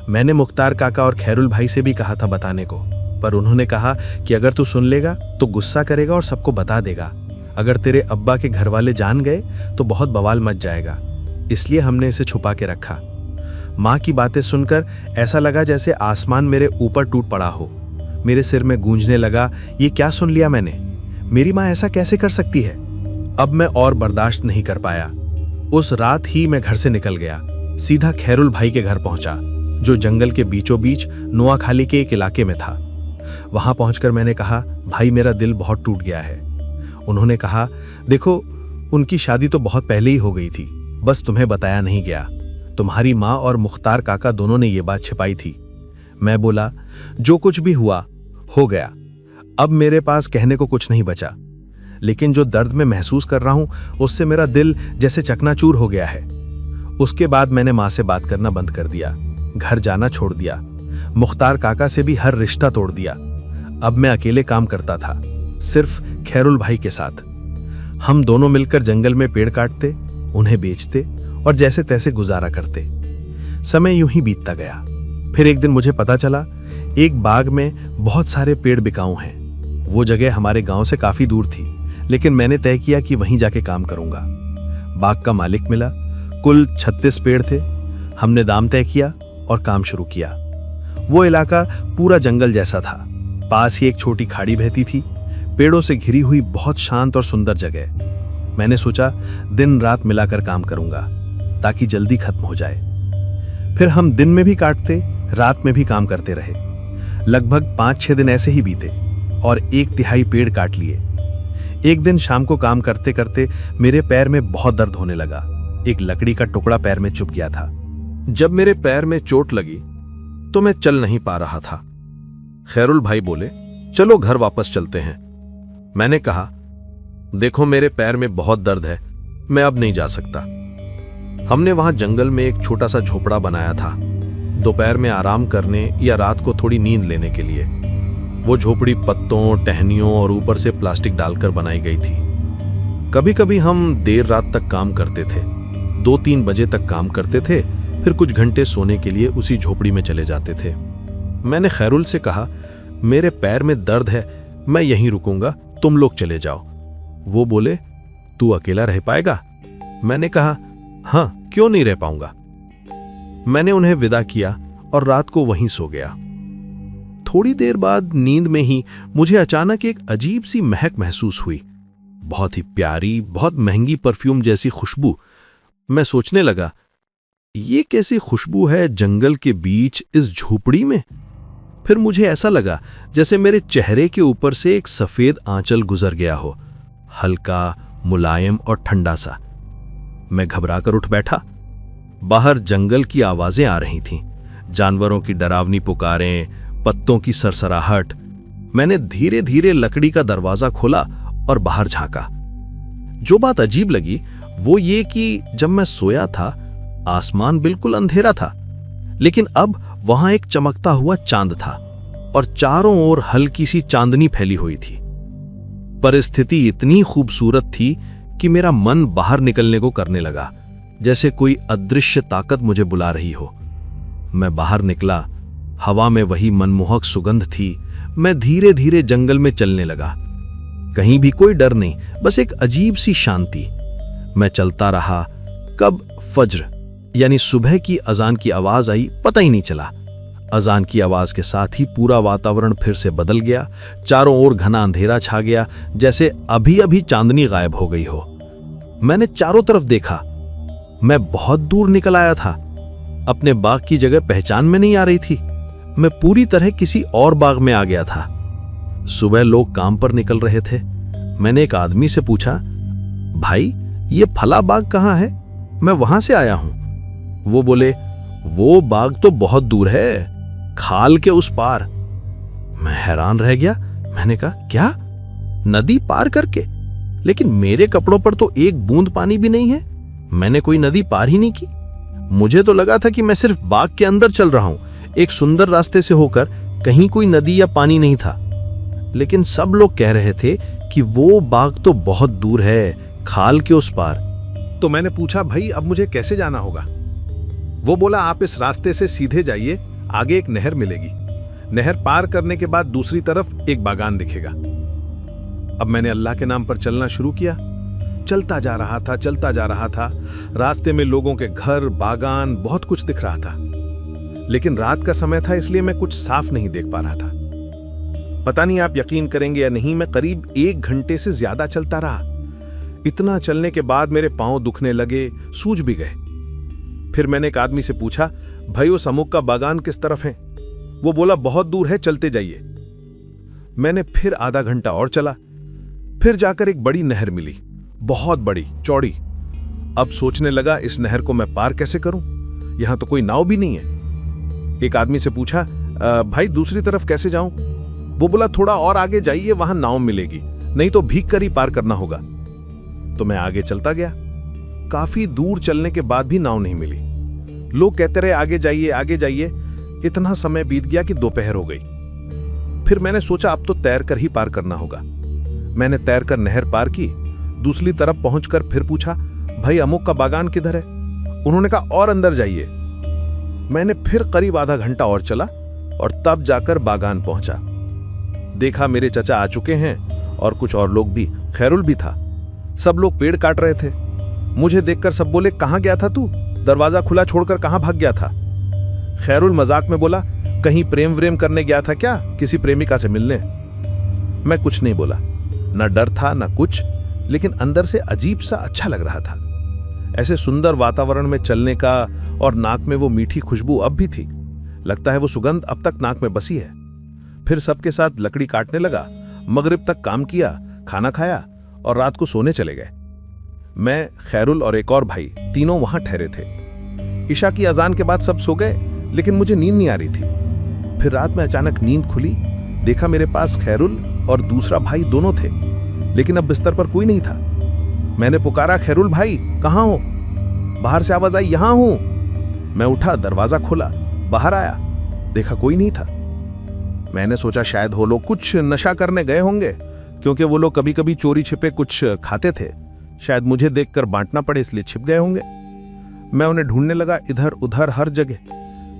मैंने मुख्तार काका और खैरुल भाई से भी कहा था बताने को, पर उन्होंने कहा कि अगर तू सुन लेगा तो गुस्सा करेगा और सबको बता देगा। अगर तेरे अब्बा के घर वाले जान गए तो बहुत बवाल मच जाएगा, इसलिए हमने इसे छुपा के रखा। माँ की बातें सुनकर ऐसा लगा जैसे आसमान मेरे ऊपर टूट पड़ा हो। मेरे सिर में गूंजने लगा, ये क्या सुन लिया मैंने? मेरी माँ ऐसा कैसे कर सकती है? अब मैं और बर्दाश्त नहीं कर पाया। उस रात ही मैं घर से निकल गया, सीधा खैरुल भाई के घर पहुंचा, जो जंगल के बीचों बीच नोआखाली के एक इलाके में था। वहां पहुंचकर मैंने कहा, भाई मेरा दिल बहुत टूट गया है। उन्होंने कहा, देखो उनकी शादी तो बहुत पहले ही हो गई थी, बस तुम्हें बताया नहीं गया। तुम्हारी माँ और मुख्तार काका दोनों ने ये बात छिपाई थी। मैं बोला, जो कुछ भी हुआ हो गया, अब मेरे पास कहने को कुछ नहीं बचा, लेकिन जो दर्द मैं महसूस कर रहा हूं उससे मेरा दिल जैसे चकनाचूर हो गया है। उसके बाद मैंने माँ से बात करना बंद कर दिया, घर जाना छोड़ दिया, मुख्तार काका से भी हर रिश्ता तोड़ दिया। अब मैं अकेले काम करता था, सिर्फ खैरुल भाई के साथ। हम दोनों मिलकर जंगल में पेड़ काटते, उन्हें बेचते और जैसे तैसे गुजारा करते। समय यूं ही बीतता गया। फिर एक दिन मुझे पता चला एक बाग में बहुत सारे पेड़ बिकाऊ हैं। वो जगह हमारे गांव से काफी दूर थी, लेकिन मैंने तय किया कि वहीं जाके काम करूंगा। बाग का मालिक मिला, कुल 36 पेड़ थे। हमने दाम तय किया और काम शुरू किया। वो इलाका पूरा जंगल जैसा था, पास ही एक छोटी खाड़ी बहती थी, पेड़ों से घिरी हुई बहुत शांत और सुंदर जगह। मैंने सोचा दिन रात मिलाकर काम करूंगा ताकि जल्दी खत्म हो जाए। फिर हम दिन में भी काटते, रात में भी काम करते रहे। लगभग 5-6 दिन ऐसे ही बीते और 1/3 पेड़ काट लिए। एक दिन शाम को काम करते करते मेरे पैर में बहुत दर्द होने लगा। एक लकड़ी का टुकड़ा पैर में चुभ गया था। जब मेरे पैर में चोट लगी तो मैं चल नहीं पा रहा था। खैरुल भाई बोले, चलो घर वापस चलते हैं। मैंने कहा, देखो मेरे पैर में बहुत दर्द है, मैं अब नहीं जा सकता। हमने वहां जंगल में एक छोटा सा झोपड़ा बनाया था, दोपहर में आराम करने या रात को थोड़ी नींद लेने के लिए। वो झोपड़ी पत्तों, टहनियों और ऊपर से प्लास्टिक डालकर बनाई गई थी। कभी कभी हम देर रात तक काम करते थे, 2-3 बजे तक काम करते थे, फिर कुछ घंटे सोने के लिए उसी झोपड़ी में चले जाते थे। मैंने खैरुल से कहा, मेरे पैर में दर्द है, मैं यहीं रुकूंगा, तुम लोग चले जाओ। वो बोले, तू अकेला रह पाएगा? मैंने कहा, हाँ, क्यों नहीं रह पाऊंगा। मैंने उन्हें विदा किया और रात को वहीं सो गया। थोड़ी देर बाद नींद में ही मुझे अचानक एक अजीब सी महक महसूस हुई, बहुत ही प्यारी, बहुत महंगी परफ्यूम जैसी खुशबू। मैं सोचने लगा, ये कैसी खुशबू है जंगल के बीच इस झोपड़ी में? फिर मुझे ऐसा लगा जैसे मेरे चेहरे के ऊपर से एक सफेद आंचल गुजर गया हो, हल्का, मुलायम और ठंडा सा। मैं घबराकर उठ बैठा। बाहर जंगल की आवाजें आ रही थीं, जानवरों की डरावनी पुकारें, पत्तों की सरसराहट। मैंने धीरे धीरे लकड़ी का दरवाजा खोला और बाहर झांका। जो बात अजीब लगी वो ये कि जब मैं सोया था आसमान बिल्कुल अंधेरा था, लेकिन अब वहां एक चमकता हुआ चांद था और चारों ओर हल्की सी चांदनी फैली हुई थी। परिस्थिति इतनी खूबसूरत थी कि मेरा मन बाहर निकलने को करने लगा, जैसे कोई अदृश्य ताकत मुझे बुला रही हो। मैं बाहर निकला, हवा में वही मनमोहक सुगंध थी। मैं धीरे धीरे जंगल में चलने लगा। कहीं भी कोई डर नहीं, बस एक अजीब सी शांति। मैं चलता रहा। कब फज्र यानी सुबह की अजान की आवाज आई, पता ही नहीं चला। अजान की आवाज के साथ ही पूरा वातावरण फिर से बदल गया। चारों ओर घना अंधेरा छा गया, जैसे अभी अभी चांदनी गायब हो गई हो। मैंने चारों तरफ देखा, मैं बहुत दूर निकल आया था। अपने बाग की जगह पहचान में नहीं आ रही थी। मैं पूरी तरह किसी और बाग में आ गया था। सुबह लोग काम पर निकल रहे थे। मैंने एक आदमी से पूछा, भाई ये फला बाग कहाँ है? मैं वहां से आया हूं। वो बोले, वो बाग तो बहुत दूर है, खाल के उस पार। मैं हैरान रह गया। मैंने कहा, क्या? नदी पार करके? लेकिन मेरे कपड़ों पर तो एक बूंद पानी भी नहीं है। मैंने कोई नदी पार ही नहीं की। मुझे तो लगा था कि मैं सिर्फ बाग के अंदर चल रहा हूं, एक सुंदर रास्ते से होकर। कहीं कोई नदी या पानी नहीं था। लेकिन सब लोग कह रहे थे कि वो बाग तो बहुत दूर है, खाल के उस पार। तो मैंने पूछा, भाई अब मुझे कैसे जाना होगा? वो बोला, आप इस रास्ते से सीधे जाइए, आगे एक नहर मिलेगी। नहर पार करने के बाद दूसरी तरफ एक बागान दिखेगा। अब मैंने अल्लाह के नाम पर चलना शुरू किया। चलता जा रहा था, चलता जा रहा था। रास्ते में लोगों के घर, बागान, बहुत कुछ दिख रहा था। लेकिन रात का समय था, इसलिए मैं कुछ साफ नहीं देख पा रहा था। पता नहीं आप यकीन करेंगे या नहीं, मैं करीब 1 घंटे से ज्यादा चलता रहा। इतना चलने के बाद मेरे पांव दुखने लगे, सूज भी गए। फिर मैंने एक आदमी से पूछा, भाई उस अमुक का बागान किस तरफ है? वो बोला, बहुत दूर है, चलते जाइए। मैंने फिर आधा घंटा और चला। फिर जाकर एक बड़ी नहर मिली, बहुत बड़ी, चौड़ी। अब सोचने लगा, इस नहर को मैं पार कैसे करूं? यहां तो कोई नाव भी नहीं है। एक आदमी से पूछा, भाई दूसरी तरफ कैसे जाऊं? वो बोला, थोड़ा और आगे जाइए, वहां नाव मिलेगी, नहीं तो भीग कर ही पार करना होगा। तो मैं आगे चलता गया। काफी दूर चलने के बाद भी नाव नहीं मिली। लोग कहते रहे, आगे जाइए, आगे जाइए। इतना समय बीत गया कि दोपहर हो गई। फिर मैंने सोचा, अब तो तैर कर ही पार करना होगा। मैंने तैर कर नहर पार की। दूसरी तरफ पहुंचकर फिर पूछा, भाई अमुक का बागान किधर है? उन्होंने कहा, और अंदर जाइए। मैंने फिर करीब आधा घंटा और चला और तब जाकर बागान पहुंचा। देखा मेरे चचा आ चुके हैं और कुछ और लोग भी, खैरुल भी था। सब लोग पेड़ काट रहे थे। मुझे देखकर सब बोले, कहां गया था तू? दरवाजा खुला छोड़कर कहां भाग गया था? खैरुल मजाक में बोला, कहीं प्रेम व्रेम करने गया था क्या, किसी प्रेमिका से मिलने? मैं कुछ नहीं बोला, ना डर था ना कुछ, लेकिन अंदर से अजीब सा अच्छा लग रहा था। ऐसे सुंदर वातावरण में चलने का, और नाक में वो मीठी खुशबू अब भी थी। लगता है वो सुगंध अब तक नाक में बसी है। फिर सबके साथ लकड़ी काटने लगा। मगरिब तक काम किया, खाना खाया और रात को सोने चले गए। मैं, खैरुल और एक और भाई, तीनों वहां ठहरे थे। ईशा की अजान के बाद सब सो गए, लेकिन मुझे नींद नहीं आ रही थी। फिर रात में अचानक नींद खुली। देखा मेरे पास खैरुल और दूसरा भाई दोनों थे, लेकिन अब बिस्तर पर कोई नहीं था। मैंने पुकारा, खैरुल भाई कहाँ हो? बाहर से आवाज आई, यहां हूं। मैं उठा, दरवाजा खोला, बाहर आया, देखा कोई नहीं था। मैंने सोचा शायद वो लोग कुछ नशा करने गए होंगे, क्योंकि वो लोग कभी कभी चोरी छिपे कुछ खाते थे। शायद मुझे देखकर बांटना पड़े, इसलिए छिप गए होंगे। मैं उन्हें ढूंढने लगा, इधर उधर हर जगह।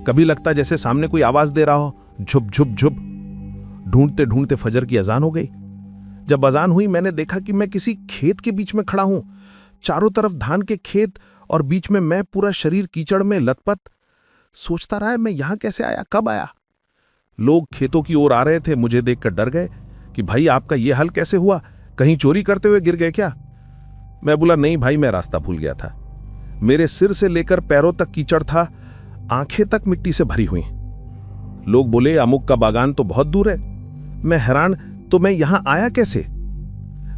कभी लगता जैसे सामने कोई आवाज दे रहा हो, झुप झुप झुप। ढूंढते ढूंढते फजर की अजान हो गई। जब अजान हुई, मैंने देखा कि मैं किसी खेत के बीच में खड़ा हूं। चारों तरफ धान के खेत और बीच में मैं, पूरा शरीर कीचड़ में लथपथ। सोचता रहा, मैं यहां कैसे आया, कब आया? लोग खेतों की ओर आ रहे थे। मुझे देखकर डर गए कि भाई आपका यह हाल कैसे हुआ, कहीं चोरी करते हुए गिर गए क्या? मैं बोला, नहीं भाई, मैं रास्ता भूल गया था। मेरे सिर से लेकर पैरों तक कीचड़ था, आंखें तक मिट्टी से भरी हुई। लोग बोले, अमुक का बागान तो बहुत दूर है। मैं हैरान, तो मैं यहां आया कैसे?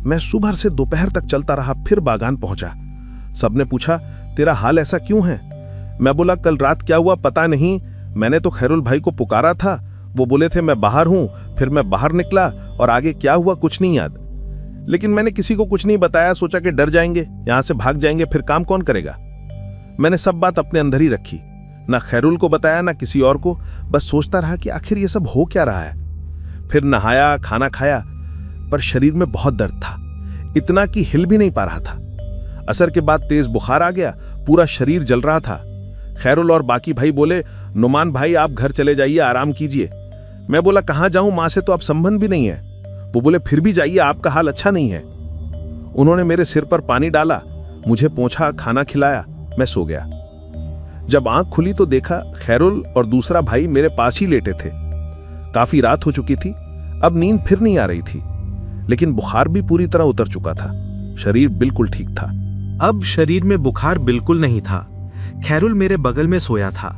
मैं सुबह से दोपहर तक चलता रहा, फिर बागान पहुंचा। सबने पूछा, तेरा हाल ऐसा क्यों है? मैं बोला, कल रात क्या हुआ पता नहीं। मैंने तो खैरुल भाई को पुकारा था, वो बोले थे मैं बाहर हूं। फिर मैं बाहर निकला और आगे क्या हुआ कुछ नहीं याद। लेकिन मैंने किसी को कुछ नहीं बताया, सोचा कि डर जाएंगे, यहां से भाग जाएंगे, फिर काम कौन करेगा। मैंने सब बात अपने अंदर ही रखी, ना खैरुल को बताया ना किसी और को। बस सोचता रहा कि आखिर ये सब हो क्या रहा है। फिर नहाया, खाना खाया, पर शरीर में बहुत दर्द था, इतना कि हिल भी नहीं पा रहा था। असर के बाद तेज बुखार आ गया, पूरा शरीर जल रहा था। खैरुल और बाकी भाई बोले, नुमान भाई आप घर चले जाइए, आराम कीजिए। मैं बोला, कहां जाऊं, मां से तो अब संबंध भी नहीं है। वो बोले, फिर भी जाइए, आपका हाल अच्छा नहीं है। उन्होंने मेरे सिर पर पानी डाला, मुझे पोंछा, खाना खिलाया, मैं सो गया। जब आंख खुली तो देखा खैरुल और दूसरा भाई मेरे पास ही लेटे थे। काफी रात हो चुकी थी, अब नींद फिर नहीं आ रही थी, लेकिन बुखार भी पूरी तरह उतर चुका था। शरीर बिल्कुल ठीक था। अब शरीर में बुखार बिल्कुल नहीं था। खैरुल मेरे बगल में सोया था।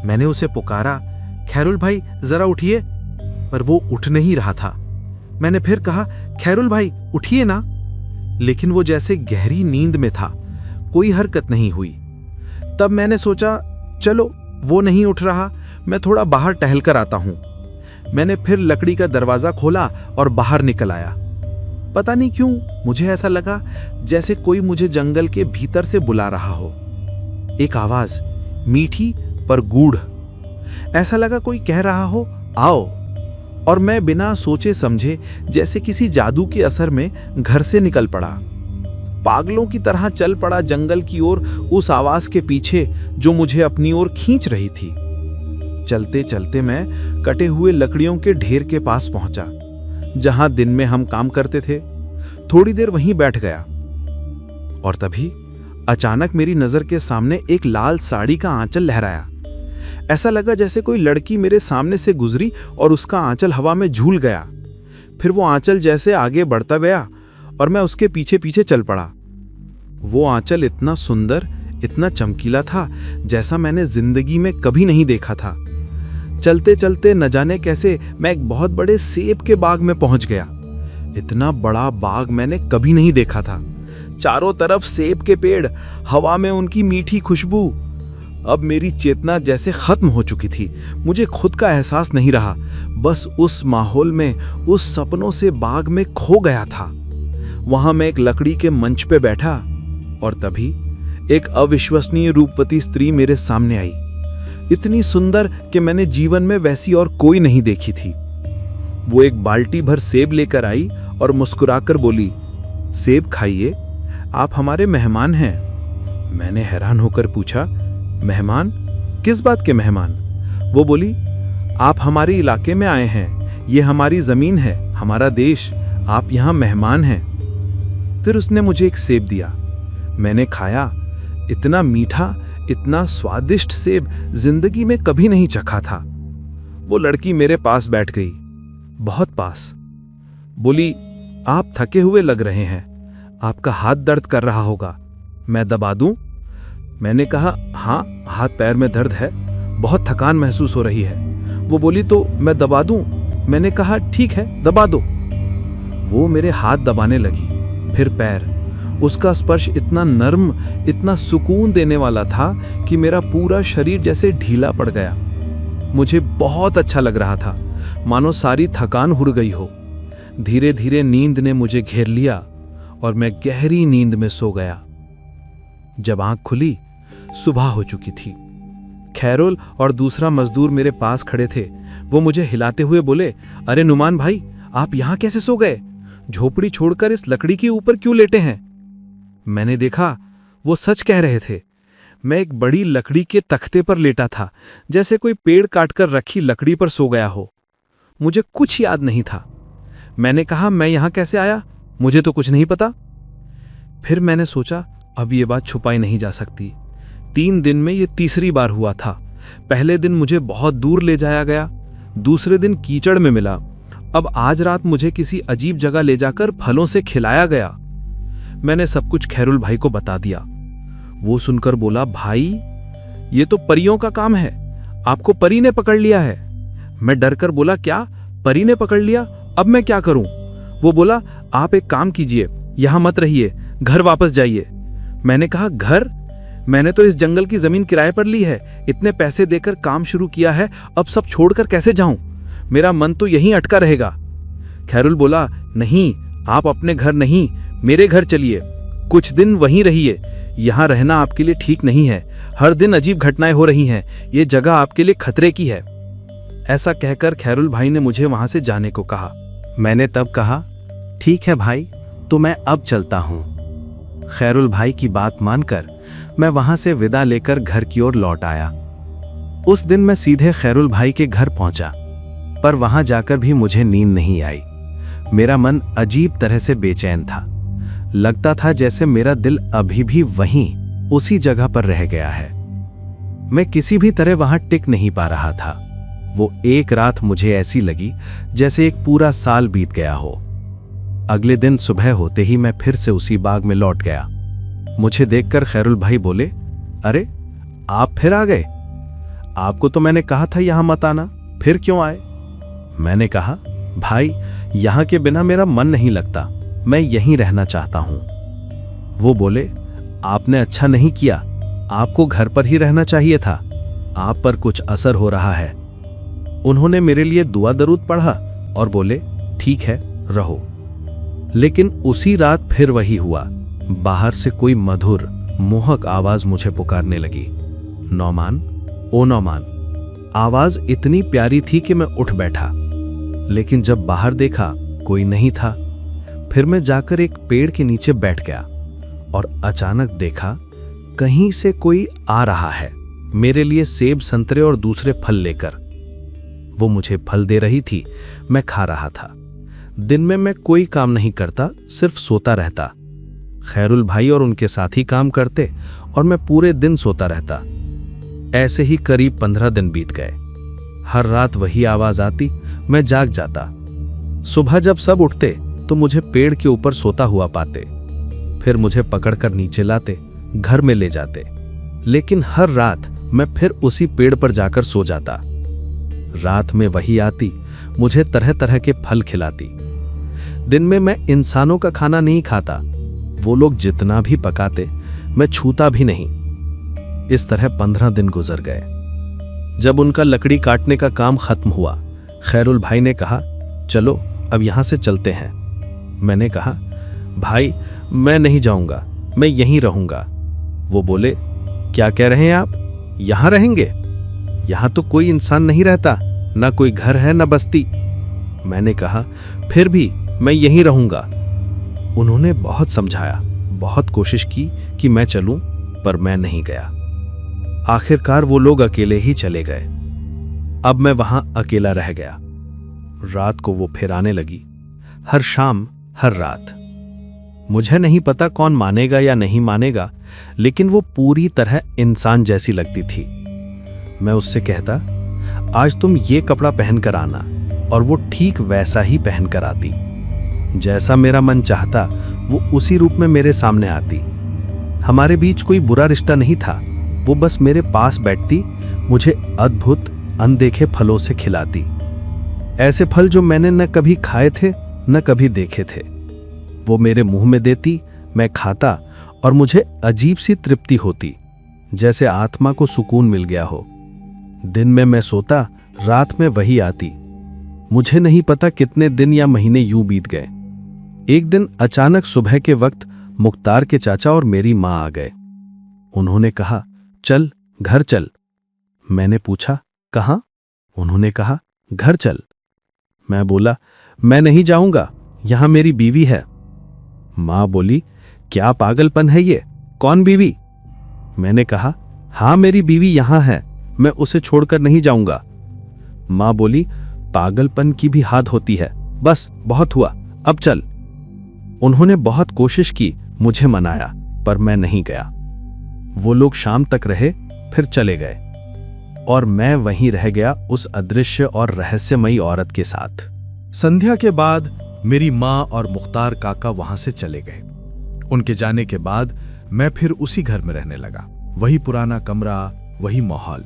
मैंने उसे पुकारा, खैरुल भाई जरा उठिए, पर वो उठ नहीं रहा था। मैंने फिर कहा, खैरुल भाई उठिए ना, लेकिन वो जैसे गहरी नींद में था, कोई हरकत नहीं हुई। तब मैंने सोचा, चलो वो नहीं उठ रहा, मैं थोड़ा बाहर टहल कर आता हूं। मैंने फिर लकड़ी का दरवाजा खोला और बाहर निकल आया। पता नहीं क्यों मुझे ऐसा लगा जैसे कोई मुझे जंगल के भीतर से बुला रहा हो। एक आवाज, मीठी पर गूढ़, ऐसा लगा कोई कह रहा हो, आओ। और मैं बिना सोचे समझे जैसे किसी जादू के असर में घर से निकल पड़ा। पागलों की तरह चल पड़ा जंगल की ओर, उस आवाज के पीछे जो मुझे अपनी ओर खींच रही थी। चलते चलते मैं कटे हुए लकड़ियों के ढेर के पास पहुंचा, जहां दिन में हम काम करते थे। थोड़ी देर वहीं बैठ गया और तभी अचानक मेरी नजर के सामने एक लाल साड़ी का आंचल लहराया। ऐसा लगा जैसे कोई लड़की मेरे सामने से गुजरी और उसका आंचल हवा में झूल गया। फिर वो आंचल जैसे आगे बढ़ता गया और मैं उसके पीछे पीछे चल पड़ा। वो आंचल इतना सुंदर, इतना चमकीला था जैसा मैंने जिंदगी में कभी नहीं देखा था। चलते चलते न जाने कैसे मैं एक बहुत बड़े सेब के बाग में पहुंच गया। इतना बड़ा बाग मैंने कभी नहीं देखा था। चारों तरफ सेब के पेड़, हवा में उनकी मीठी खुशबू। अब मेरी चेतना जैसे खत्म हो चुकी थी। मुझे खुद का एहसास नहीं रहा, बस उस माहौल में, उस सपनों से बाग में खो गया था। वहां मैं एक लकड़ी के मंच पे बैठा और तभी एक अविश्वसनीय रूपवती स्त्री मेरे सामने आई। इतनी सुंदर कि मैंने जीवन में वैसी और कोई नहीं देखी थी। वो एक बाल्टी भर सेब लेकर आई और मुस्कुराकर बोली, सेब खाइए, आप हमारे मेहमान हैं। मैंने हैरान होकर पूछा, मेहमान? किस बात के मेहमान? वो बोली, आप हमारे इलाके में आए हैं, ये हमारी जमीन है, हमारा देश, आप यहाँ मेहमान हैं। फिर उसने मुझे एक सेब दिया। मैंने खाया। इतना मीठा, इतना स्वादिष्ट सेब जिंदगी में कभी नहीं चखा था। वो लड़की मेरे पास बैठ गई, बहुत पास। बोली, आप थके हुए लग रहे हैं, आपका हाथ दर्द कर रहा होगा, मैं दबा दूं? मैंने कहा, हाँ, हाथ पैर में दर्द है, बहुत थकान महसूस हो रही है। वो बोली, तो मैं दबा दूं? मैंने कहा, ठीक है, दबा दो। वो मेरे हाथ दबाने लगी, फिर पैर। उसका स्पर्श इतना नर्म, इतना सुकून देने वाला था कि मेरा पूरा शरीर जैसे ढीला पड़ गया। मुझे बहुत अच्छा लग रहा था, मानो सारी थकान उड़ गई हो। धीरे धीरे नींद ने मुझे घेर लिया और मैं गहरी नींद में सो गया। जब आंख खुली, सुबह हो चुकी थी। खैरुल और दूसरा मजदूर मेरे पास खड़े थे। वो मुझे हिलाते हुए बोले, अरे नुमान भाई, आप यहां कैसे सो गए? झोपड़ी छोड़कर इस लकड़ी के ऊपर क्यों लेटे हैं? मैंने देखा, वो सच कह रहे थे। मैं एक बड़ी लकड़ी के तख्ते पर लेटा था, जैसे कोई पेड़ काटकर रखी लकड़ी पर सो गया हो। मुझे कुछ याद नहीं था। मैंने कहा, मैं यहां कैसे आया? मुझे तो कुछ नहीं पता। फिर मैंने सोचा, अब ये बात छुपाई नहीं जा सकती। 3 दिन में ये तीसरी बार हुआ था। पहले दिन मुझे बहुत दूर ले जाया गया, दूसरे दिन कीचड़ में मिला, अब आज रात मुझे किसी अजीब जगह ले जाकर फलों से खिलाया गया। मैंने सब कुछ खैरुल भाई को बता दिया। वो सुनकर बोला, भाई, ये तो परियों का काम है, आपको परी ने पकड़ लिया है। मैं डरकर बोला, क्या? परी ने पकड़ लिया? अब मैं क्या करूं? वो बोला, आप एक काम कीजिए, यहां मत रहिए, घर वापस जाइए। मैंने कहा, घर? मैंने तो इस जंगल की जमीन किराए पर ली है, इतने पैसे देकर काम शुरू किया है, अब सब छोड़कर कैसे जाऊं? मेरा मन तो यहीं अटका रहेगा। खैरुल बोला, नहीं, आप अपने घर नहीं, मेरे घर चलिए, कुछ दिन वहीं रहिए। यहां रहना आपके लिए ठीक नहीं है, हर दिन अजीब घटनाएं हो रही हैं, ये जगह आपके लिए खतरे की है। ऐसा कहकर खैरुल भाई ने मुझे वहां से जाने को कहा। मैंने तब कहा, ठीक है भाई, तो मैं अब चलता हूं। खैरुल भाई की बात मानकर मैं वहां से विदा लेकर घर की ओर लौट आया। उस दिन मैं सीधे खैरुल भाई के घर पहुंचा, पर वहां जाकर भी मुझे नींद नहीं आई। मेरा मन अजीब तरह से बेचैन था। लगता था जैसे मेरा दिल अभी भी वहीं, उसी जगह पर रह गया है। मैं किसी भी तरह वहां टिक नहीं पा रहा था। वो एक रात मुझे ऐसी लगी जैसे एक पूरा साल बीत गया हो। अगले दिन सुबह होते ही मैं फिर से उसी बाग में लौट गया। मुझे देखकर खैरुल भाई बोले, अरे आप फिर आ गए? आपको तो मैंने कहा था यहां मत आना, फिर क्यों आए? मैंने कहा, भाई यहां के बिना मेरा मन नहीं लगता, मैं यहीं रहना चाहता हूं। वो बोले, आपने अच्छा नहीं किया, आपको घर पर ही रहना चाहिए था, आप पर कुछ असर हो रहा है। उन्होंने मेरे लिए दुआ दरूद पढ़ा और बोले, ठीक है रहो। लेकिन उसी रात फिर वही हुआ। बाहर से कोई मधुर मोहक आवाज मुझे पुकारने लगी, नौमान, ओ नौमान। आवाज इतनी प्यारी थी कि मैं उठ बैठा, लेकिन जब बाहर देखा कोई नहीं था। फिर मैं जाकर एक पेड़ के नीचे बैठ गया और अचानक देखा कहीं से कोई आ रहा है, मेरे लिए सेब, संतरे और दूसरे फल लेकर। वो मुझे फल दे रही थी, मैं खा रहा था। दिन में मैं कोई काम नहीं करता, सिर्फ सोता रहता। खैरुल भाई और उनके साथी काम करते और मैं पूरे दिन सोता रहता। ऐसे ही करीब 15 दिन बीत गए। हर रात वही आवाज आती, मैं जाग जाता। सुबह जब सब उठते तो मुझे पेड़ के ऊपर सोता हुआ पाते, फिर मुझे पकड़कर नीचे लाते, घर में ले जाते। लेकिन हर रात मैं फिर उसी पेड़ पर जाकर सो जाता। रात में वही आती, मुझे तरह तरह के फल खिलाती। दिन में मैं इंसानों का खाना नहीं खाता, वो लोग जितना भी पकाते मैं छूता भी नहीं। इस तरह 15 दिन गुजर गए। जब उनका लकड़ी काटने का काम खत्म हुआ, खैरुल भाई ने कहा, चलो अब यहां से चलते हैं। मैंने कहा, भाई मैं नहीं जाऊंगा, मैं यहीं रहूंगा। वो बोले, क्या कह रहे हैं आप, यहां रहेंगे? यहां तो कोई इंसान नहीं रहता, ना कोई घर है ना बस्ती। मैंने कहा, फिर भी मैं यहीं रहूंगा। उन्होंने बहुत समझाया, बहुत कोशिश की कि मैं चलूं, पर मैं नहीं गया। आखिरकार वो लोग अकेले ही चले गए। अब मैं वहां अकेला रह गया। रात को वो फिर आने लगी, हर शाम, हर रात। मुझे नहीं पता कौन मानेगा या नहीं मानेगा, लेकिन वो पूरी तरह इंसान जैसी लगती थी। मैं उससे कहता, आज तुम ये कपड़ा पहनकर आना, और वो ठीक वैसा ही पहनकर आती। जैसा मेरा मन चाहता वो उसी रूप में मेरे सामने आती। हमारे बीच कोई बुरा रिश्ता नहीं था। वो बस मेरे पास बैठती, मुझे अद्भुत अनदेखे फलों से खिलाती। ऐसे फल जो मैंने न कभी खाए थे न कभी देखे थे। वो मेरे मुंह में देती, मैं खाता और मुझे अजीब सी तृप्ति होती, जैसे आत्मा को सुकून मिल गया हो। दिन में मैं सोता, रात में वही आती। मुझे नहीं पता कितने दिन या महीने यूं बीत गए। एक दिन अचानक सुबह के वक्त मुख्तार के चाचा और मेरी मां आ गए। उन्होंने कहा, चल घर चल। मैंने पूछा, कहां? उन्होंने कहा, घर चल। मैं बोला, मैं नहीं जाऊंगा, यहां मेरी बीवी है। मां बोली, क्या पागलपन है ये, कौन बीवी? मैंने कहा, हां मेरी बीवी यहां है, मैं उसे छोड़कर नहीं जाऊंगा। मां बोली, पागलपन की भी हद होती है, बस बहुत हुआ, अब चल। उन्होंने बहुत कोशिश की, मुझे मनाया, पर मैं नहीं गया। वो लोग शाम तक रहे, फिर चले गए और मैं वहीं रह गया उस अदृश्य और रहस्यमयी औरत के साथ। संध्या के बाद मेरी माँ और मुख्तार काका वहां से चले गए। उनके जाने के बाद मैं फिर उसी घर में रहने लगा। वही पुराना कमरा, वही माहौल,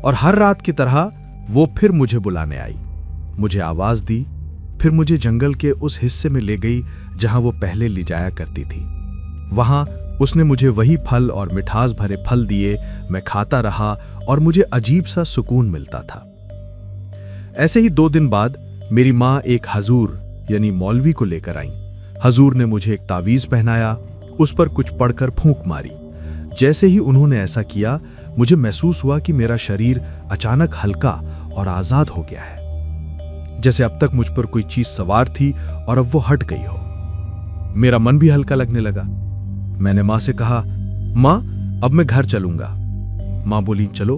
और हर रात की तरह वो फिर मुझे बुलाने आई, मुझे आवाज दी, फिर मुझे जंगल के उस हिस्से में ले गई जहां वो पहले ले जाया करती थी। वहां उसने मुझे वही फल और मिठास भरे फल दिए, मैं खाता रहा और मुझे अजीब सा सुकून मिलता था। ऐसे ही 2 दिन बाद मेरी माँ एक हजूर यानी मौलवी को लेकर आई। हजूर ने मुझे एक तावीज पहनाया, उस पर कुछ पढ़कर फूंक मारी। जैसे ही उन्होंने ऐसा किया, मुझे महसूस हुआ कि मेरा शरीर अचानक हल्का और आजाद हो गया है, जैसे अब तक मुझ पर कोई चीज सवार थी और अब वो हट गई हो। मेरा मन भी हल्का लगने लगा। मैंने मां से कहा, मां अब मैं घर चलूंगा। मां बोली, चलो।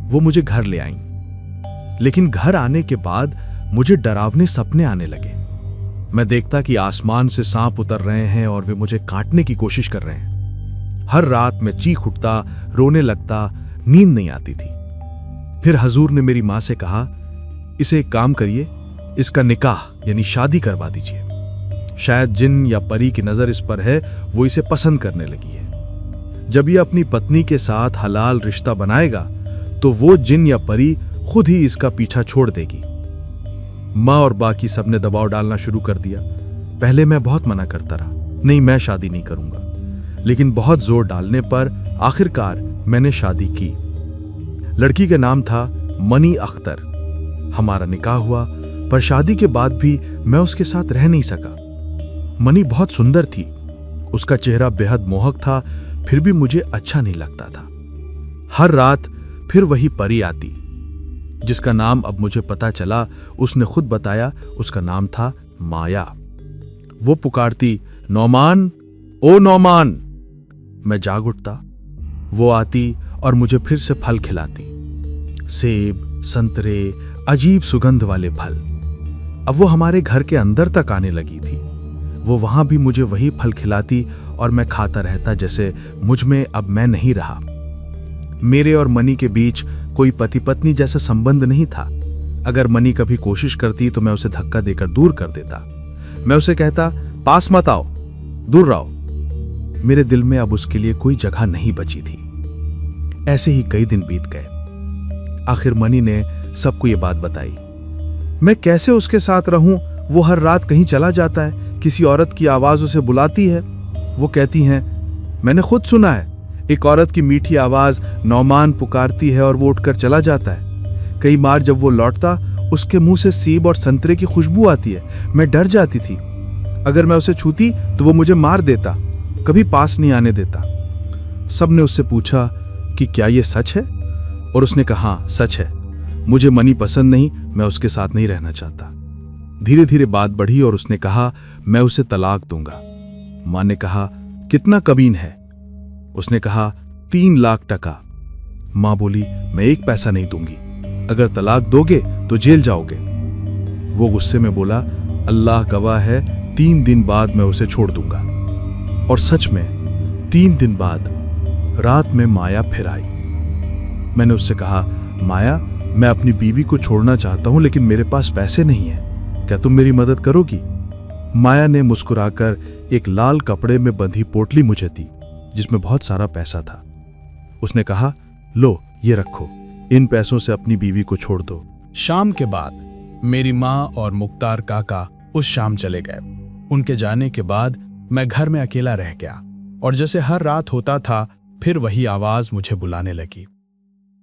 वो मुझे घर ले आईं। लेकिन घर आने के बाद मुझे डरावने सपने आने लगे। मैं देखता कि आसमान से सांप उतर रहे हैं और वे मुझे काटने की कोशिश कर रहे हैं। हर रात मैं चीख उठता, रोने लगता, नींद नहीं आती थी। फिर हजूर ने मेरी मां से कहा, इसे एक काम करिए, इसका निकाह यानी शादी करवा दीजिए। शायद जिन या परी की नजर इस पर है, वो इसे पसंद करने लगी है। जब ये अपनी पत्नी के साथ हलाल रिश्ता बनाएगा तो वो जिन या परी खुद ही इसका पीछा छोड़ देगी। माँ और बाकी सबने दबाव डालना शुरू कर दिया। पहले मैं बहुत मना करता रहा, नहीं मैं शादी नहीं करूंगा, लेकिन बहुत जोर डालने पर आखिरकार मैंने शादी की। लड़की का नाम था मनी अख्तर। हमारा निकाह हुआ, पर शादी के बाद भी मैं उसके साथ रह नहीं सका। मनी बहुत सुंदर थी, उसका चेहरा बेहद मोहक था, फिर भी मुझे अच्छा नहीं लगता था। हर रात फिर वही परी आती, जिसका नाम अब मुझे पता चला, उसने खुद बताया, उसका नाम था माया। वो पुकारती, नौमान, ओ नौमान। मैं जाग उठता। वो आती और मुझे फिर से फल खिलाती, सेब, संतरे, अजीब सुगंध वाले फल। अब वो हमारे घर के अंदर तक आने लगी थी। वो वहां भी मुझे वही फल खिलाती और मैं खाता रहता जैसे मुझ में अब मैं नहीं रहा। मेरे और मनी के बीच कोई पति पत्नी जैसा संबंध नहीं था। अगर मनी कभी कोशिश करती तो मैं उसे धक्का देकर दूर कर देता। मैं उसे कहता, पास मत आओ, दूर रहो। मेरे दिल में अब उसके लिए कोई जगह नहीं बची थी। ऐसे ही कई दिन बीत गए। आखिर मनी ने सबको ये बात बताई। मैं कैसे उसके साथ रहूं? वो हर रात कहीं चला जाता है, किसी औरत की आवाज उसे बुलाती है। वो कहती हैं, मैंने खुद सुना है, एक औरत की मीठी आवाज नौमान पुकारती है और वो उठकर चला जाता है। कई बार जब वो लौटता, उसके मुंह से सेब और संतरे की खुशबू आती है। मैं डर जाती थी। अगर मैं उसे छूती तो वो मुझे मार देता, कभी पास नहीं आने देता। सबने उससे पूछा कि क्या ये सच है, और उसने कहा, हाँ सच है, मुझे मनी पसंद नहीं, मैं उसके साथ नहीं रहना चाहता। धीरे धीरे बात बढ़ी और उसने कहा, मैं उसे तलाक दूंगा। मां ने कहा, कितना कमीन है? उसने कहा, 3 लाख टका। मां बोली, मैं 1 पैसा नहीं दूंगी, अगर तलाक दोगे तो जेल जाओगे। वो गुस्से में बोला, अल्लाह गवाह है, 3 दिन बाद मैं उसे छोड़ दूंगा। और सच में 3 दिन बाद रात में माया फिर आई। मैंने उससे कहा, माया, मैं अपनी बीवी को छोड़ना चाहता हूं, लेकिन मेरे पास पैसे नहीं है, क्या तुम मेरी मदद करोगी? माया ने मुस्कुराकर एक लाल कपड़े में बंधी पोटली मुझे दी, जिसमें बहुत सारा पैसा था। उसने कहा, लो ये रखो, इन पैसों से अपनी बीवी को छोड़ दो। शाम के बाद मेरी माँ और मुख्तार काका उस शाम चले गए। उनके जाने के बाद मैं घर में अकेला रह गया, और जैसे हर रात होता था, फिर वही आवाज मुझे बुलाने लगी।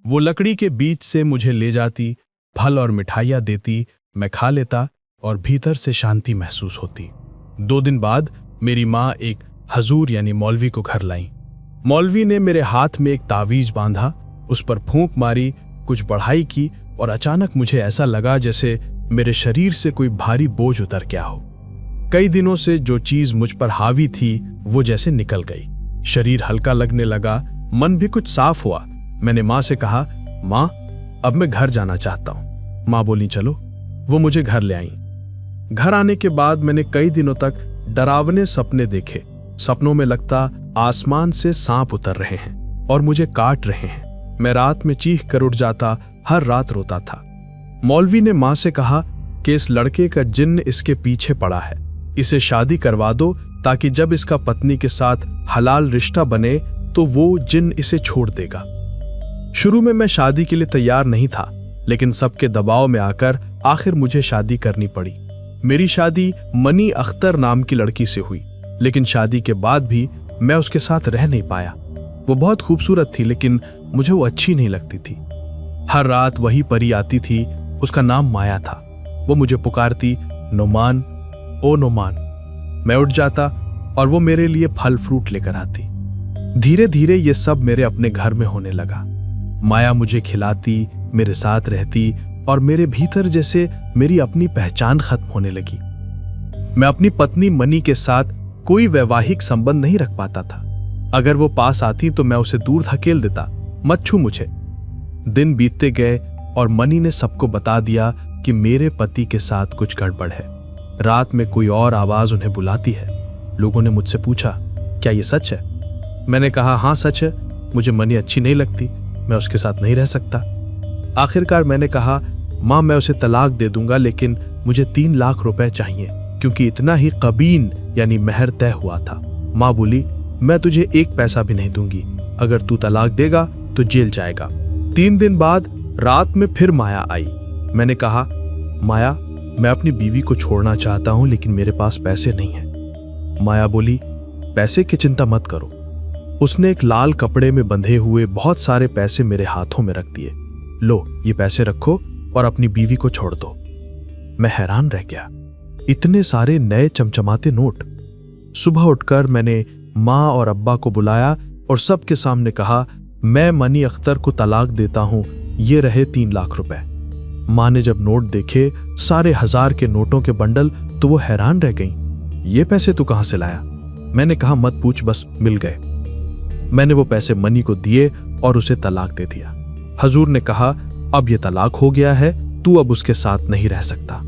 वो लकड़ी के बीच से मुझे ले जाती, फल और मिठाइयाँ देती, मैं खा लेता और भीतर से शांति महसूस होती। 2 दिन बाद मेरी माँ एक हजूर यानी मौलवी को घर लाई। मौलवी ने मेरे हाथ में एक तावीज बांधा, उस पर फूंक मारी, कुछ बढ़ाई की, और अचानक मुझे ऐसा लगा जैसे मेरे शरीर से कोई भारी बोझ उतर गया हो। कई दिनों से जो चीज मुझ पर हावी थी वो जैसे निकल गई। शरीर हल्का लगने लगा, मन भी कुछ साफ हुआ। मैंने माँ से कहा, माँ, अब मैं घर जाना चाहता हूँ। माँ बोली, चलो। वो मुझे घर ले आई। घर आने के बाद मैंने कई दिनों तक डरावने सपने देखे। सपनों में लगता आसमान से सांप उतर रहे हैं और मुझे काट रहे हैं। मैं रात में चीख कर उठ जाता, हर रात रोता था। मौलवी ने माँ से कहा कि इस लड़के का जिन्न इसके पीछे पड़ा है, इसे शादी करवा दो, ताकि जब इसका पत्नी के साथ हलाल रिश्ता बने तो वो जिन्न इसे छोड़ देगा। शुरू में मैं शादी के लिए तैयार नहीं था, लेकिन सबके दबाव में आकर आखिर मुझे शादी करनी पड़ी। मेरी शादी मनी अख्तर नाम की लड़की से हुई, लेकिन शादी के बाद भी मैं उसके साथ रह नहीं पाया। वो बहुत खूबसूरत थी, लेकिन मुझे वो अच्छी नहीं लगती थी। हर रात वही परी आती थी, उसका नाम माया था। वो मुझे पुकारती, नोमान, ओ नोमान। मैं उठ जाता और वो मेरे लिए फल फ्रूट लेकर आती। धीरे धीरे ये सब मेरे अपने घर में होने लगा। माया मुझे खिलाती, मेरे साथ रहती, और मेरे भीतर जैसे मेरी अपनी पहचान खत्म होने लगी। मैं अपनी पत्नी मनी के साथ कोई वैवाहिक संबंध नहीं रख पाता था। अगर वो पास आती तो मैं उसे दूर धकेल देता, मत छू मुझे। दिन बीतते गए और मनी ने सबको बता दिया कि मेरे पति के साथ कुछ गड़बड़ है। रात में कोई और आवाज उन्हें बुलाती है। लोगों ने मुझसे पूछा, क्या ये सच है? मैंने कहा, हाँ सच है, मुझे मनी अच्छी नहीं लगती, मैं उसके साथ नहीं रह सकता। आखिरकार मैंने कहा, माँ, मैं उसे तलाक दे दूंगा, लेकिन मुझे 3 लाख रुपए चाहिए, क्योंकि इतना ही कबीन यानी महर तय हुआ था। माँ बोली, मैं तुझे 1 पैसा भी नहीं दूंगी, अगर तू तलाक देगा तो जेल जाएगा। 3 दिन बाद रात में फिर माया आई। मैंने कहा, माया, मैं अपनी बीवी को छोड़ना चाहता हूं, लेकिन मेरे पास पैसे नहीं हैं। माया बोली, पैसे की चिंता मत करो। उसने एक लाल कपड़े में बंधे हुए बहुत सारे पैसे मेरे हाथों में रख दिए। लो, ये पैसे रखो और अपनी बीवी को छोड़ दो। मैं हैरान रह गया, इतने सारे नए चमचमाते नोट। सुबह उठकर मैंने माँ और अब्बा को बुलाया और सबके सामने कहा, मैं मनी अख्तर को तलाक देता हूं, ये रहे 3 लाख रुपए। माँ ने जब नोट देखे, सारे 1000 के नोटों के बंडल, तो वो हैरान रह गईं। ये पैसे तू कहां से लाया? मैंने कहा, मत पूछ, बस मिल गए। मैंने वो पैसे मनी को दिए और उसे तलाक दे दिया। हजूर ने कहा, अब ये तलाक हो गया है, तू अब उसके साथ नहीं रह सकता।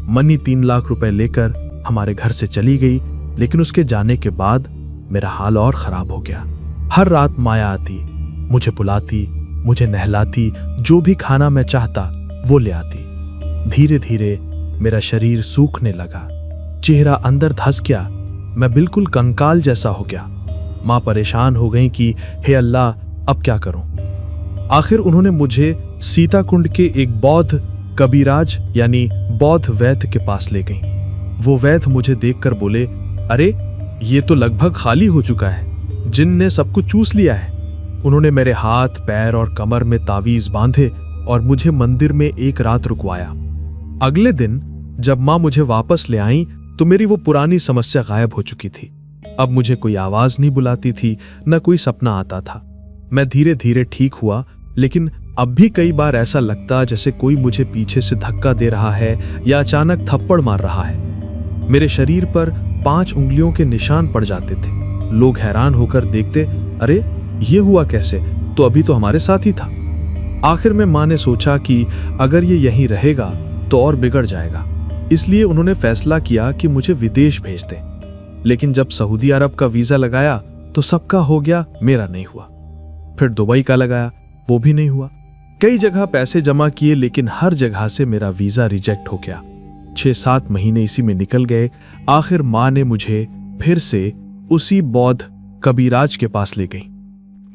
मनी 3 लाख रुपए लेकर हमारे घर से चली गई, लेकिन उसके जाने के बाद मेरा हाल और खराब हो गया। हर रात माया आती, मुझे बुलाती, मुझे नहलाती, जो भी खाना मैं चाहता वो ले आती। धीरे धीरे मेरा शरीर सूखने लगा, चेहरा अंदर धंस गया, मैं बिल्कुल कंकाल जैसा हो गया। माँ परेशान हो गई कि हे अल्लाह, अब क्या करूं। आखिर उन्होंने मुझे सीताकुंड के एक बौद्ध कबीराज यानी बौद्ध वैद्य के पास ले गईं। वो वैद्य मुझे देखकर बोले, अरे ये तो लगभग खाली हो चुका है, जिन ने सब कुछ चूस लिया है। उन्होंने मेरे हाथ, पैर और कमर में तावीज बांधे और मुझे मंदिर में एक रात रुकवाया। अगले दिन जब माँ मुझे वापस ले आई तो मेरी वो पुरानी समस्या गायब हो चुकी थी। अब मुझे कोई आवाज नहीं बुलाती थी, न कोई सपना आता था। मैं धीरे धीरे ठीक हुआ, लेकिन अब भी कई बार ऐसा लगता जैसे कोई मुझे पीछे से धक्का दे रहा है या अचानक थप्पड़ मार रहा है। मेरे शरीर पर 5 उंगलियों के निशान पड़ जाते थे। लोग हैरान होकर देखते, अरे ये हुआ कैसे? तो अभी तो हमारे साथ ही था। आखिर में माँ ने सोचा कि अगर ये यहीं रहेगा तो और बिगड़ जाएगा, इसलिए उन्होंने फैसला किया कि मुझे विदेश भेज दें। लेकिन जब सऊदी अरब का वीजा लगाया तो सबका हो गया, मेरा नहीं हुआ। फिर दुबई का लगाया, वो भी नहीं हुआ। कई जगह पैसे जमा किए, लेकिन हर जगह से मेरा वीजा रिजेक्ट हो गया। 6-7 महीने इसी में निकल गए। आखिर माँ ने मुझे फिर से उसी बौद्ध कबीराज के पास ले गई।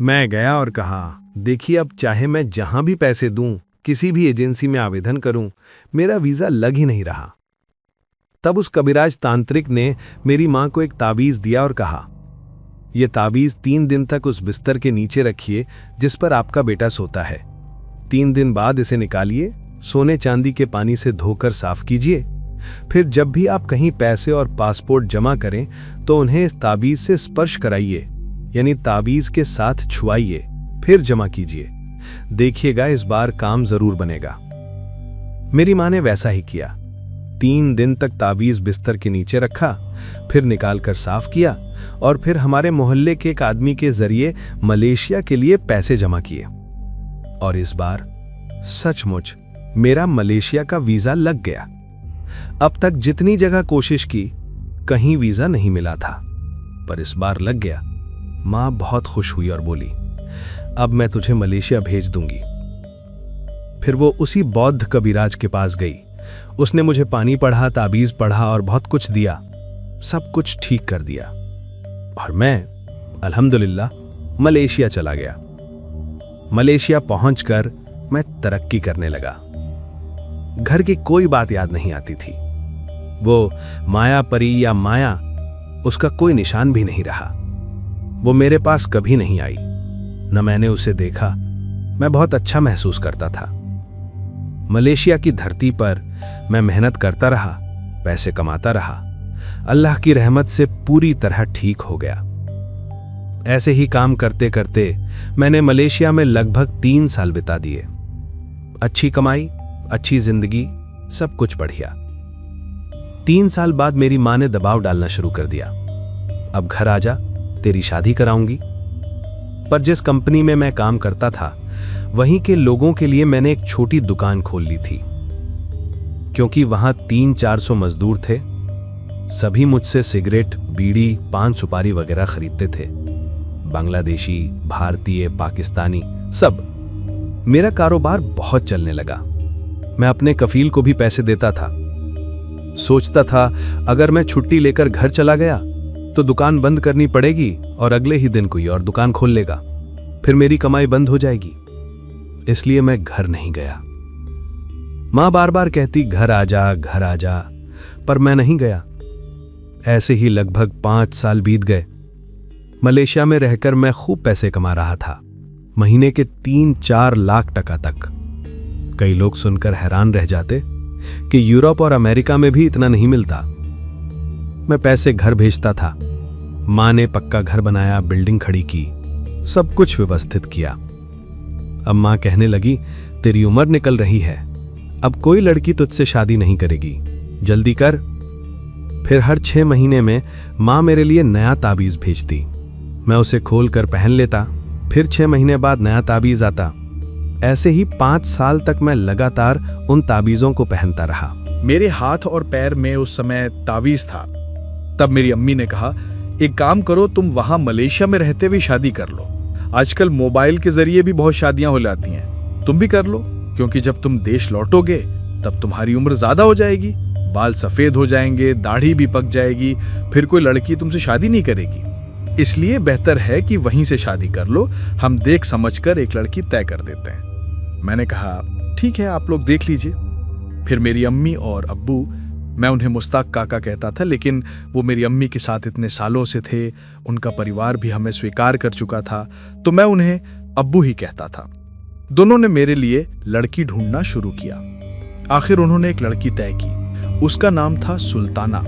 मैं गया और कहा, देखिए, अब चाहे मैं जहां भी पैसे दूं, किसी भी एजेंसी में आवेदन करूं, मेरा वीजा लग ही नहीं रहा। तब उस कबीराज तांत्रिक ने मेरी मां को एक ताबीज दिया और कहा, यह ताबीज 3 दिन तक उस बिस्तर के नीचे रखिए जिस पर आपका बेटा सोता है। 3 दिन बाद इसे निकालिए, सोने चांदी के पानी से धोकर साफ कीजिए। फिर जब भी आप कहीं पैसे और पासपोर्ट जमा करें तो उन्हें इस ताबीज से स्पर्श कराइए, यानी ताबीज के साथ छुआइए, फिर जमा कीजिए। देखिएगा, इस बार काम जरूर बनेगा। मेरी मां ने वैसा ही किया। 3 दिन तक ताबीज बिस्तर के नीचे रखा, फिर निकालकर साफ किया और फिर हमारे मोहल्ले के एक आदमी के जरिए मलेशिया के लिए पैसे जमा किए। और इस बार सचमुच मेरा मलेशिया का वीजा लग गया। अब तक जितनी जगह कोशिश की, कहीं वीजा नहीं मिला था, पर इस बार लग गया। मां बहुत खुश हुई और बोली, अब मैं तुझे मलेशिया भेज दूंगी। फिर वो उसी बौद्ध कबीराज के पास गई। उसने मुझे पानी पढ़ा, ताबीज पढ़ा और बहुत कुछ दिया। सब कुछ ठीक कर दिया और मैं अल्हम्दुलिल्लाह मलेशिया चला गया। मलेशिया पहुंचकर मैं तरक्की करने लगा। घर की कोई बात याद नहीं आती थी। वो माया परी या माया, उसका कोई निशान भी नहीं रहा। वो मेरे पास कभी नहीं आई, न मैंने उसे देखा। मैं बहुत अच्छा महसूस करता था। मलेशिया की धरती पर मैं मेहनत करता रहा, पैसे कमाता रहा। अल्लाह की रहमत से पूरी तरह ठीक हो गया। ऐसे ही काम करते करते मैंने मलेशिया में लगभग 3 साल बिता दिए। अच्छी कमाई, अच्छी जिंदगी, सब कुछ बढ़िया। 3 साल बाद मेरी मां ने दबाव डालना शुरू कर दिया, अब घर आजा, तेरी शादी कराऊंगी। पर जिस कंपनी में मैं काम करता था, वहीं के लोगों के लिए मैंने एक छोटी दुकान खोल ली थी। क्योंकि वहां 300-400 मजदूर थे, सभी मुझसे सिगरेट, बीड़ी, पान सुपारी वगैरह खरीदते थे। बांग्लादेशी, भारतीय, पाकिस्तानी, सब। मेरा कारोबार बहुत चलने लगा। मैं अपने कफील को भी पैसे देता था। सोचता था अगर मैं छुट्टी लेकर घर चला गया तो दुकान बंद करनी पड़ेगी और अगले ही दिन कोई और दुकान खोल लेगा। फिर मेरी कमाई बंद हो जाएगी। इसलिए मैं घर नहीं गया। मां बार बार कहती घर आ जा, पर मैं नहीं गया। ऐसे ही लगभग 5 साल बीत गए। मलेशिया में रहकर मैं खूब पैसे कमा रहा था, महीने के 3-4 लाख टका तक। कई लोग सुनकर हैरान रह जाते कि यूरोप और अमेरिका में भी इतना नहीं मिलता। मैं पैसे घर भेजता था। मां ने पक्का घर बनाया, बिल्डिंग खड़ी की, सब कुछ व्यवस्थित किया। अब मां कहने लगी, तेरी उम्र निकल रही है, अब कोई लड़की तुझसे शादी नहीं करेगी, जल्दी कर। फिर हर 6 महीने में मां मेरे लिए नया ताबीज भेजती। मैं उसे खोल कर पहन लेता। फिर 6 महीने बाद नया ताबीज आता। ऐसे ही 5 साल तक मैं लगातार उन ताबीजों को पहनता रहा। मेरे हाथ और पैर में उस समय तावीज था। तब मेरी अम्मी ने कहा, एक काम करो, तुम वहां मलेशिया में रहते हुए शादी कर लो। आजकल मोबाइल के जरिए भी बहुत शादियां हो जाती हैं, तुम भी कर लो, क्योंकि जब तुम देश लौटोगे तब तुम्हारी उम्र ज्यादा हो जाएगी, बाल सफेद हो जाएंगे, दाढ़ी भी पक जाएगी, फिर कोई लड़की तुमसे शादी नहीं करेगी। इसलिए बेहतर है कि वहीं से शादी कर लो, हम देख समझकर एक लड़की तय कर देते हैं। मैंने कहा, ठीक है, आप लोग देख लीजिए। फिर मेरी अम्मी और अब्बू, मैं उन्हें मुश्ताक काका कहता था, लेकिन वो मेरी अम्मी के साथ इतने सालों से थे, उनका परिवार भी हमें स्वीकार कर चुका था, तो मैं उन्हें अब्बू ही कहता था। दोनों ने मेरे लिए लड़की ढूंढना शुरू किया। आखिर उन्होंने एक लड़की तय की। उसका नाम था सुल्ताना।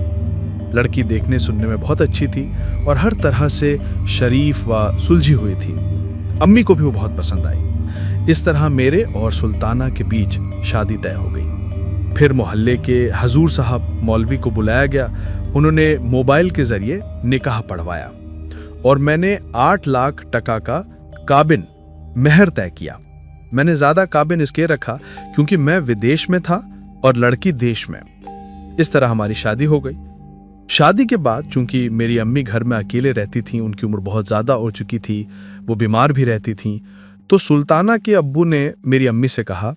लड़की देखने सुनने में बहुत अच्छी थी और हर तरह से शरीफ व सुलझी हुई थी। अम्मी को भी वो बहुत पसंद आई। इस तरह मेरे और सुल्ताना के बीच शादी तय हो गई। फिर मोहल्ले के हजूर साहब मौलवी को बुलाया गया। उन्होंने मोबाइल के जरिए निकाह पढ़वाया और मैंने 8 लाख टका का काबिन मेहर तय किया। मैंने ज्यादा काबिन इसलिए रखा क्योंकि मैं विदेश में था और लड़की देश में। इस तरह हमारी शादी हो गई। शादी के बाद चूंकि मेरी अम्मी घर में अकेले रहती थीं, उनकी उम्र बहुत ज्यादा हो चुकी थी, वो बीमार भी रहती थीं, तो सुल्ताना के अब्बू ने मेरी अम्मी से कहा,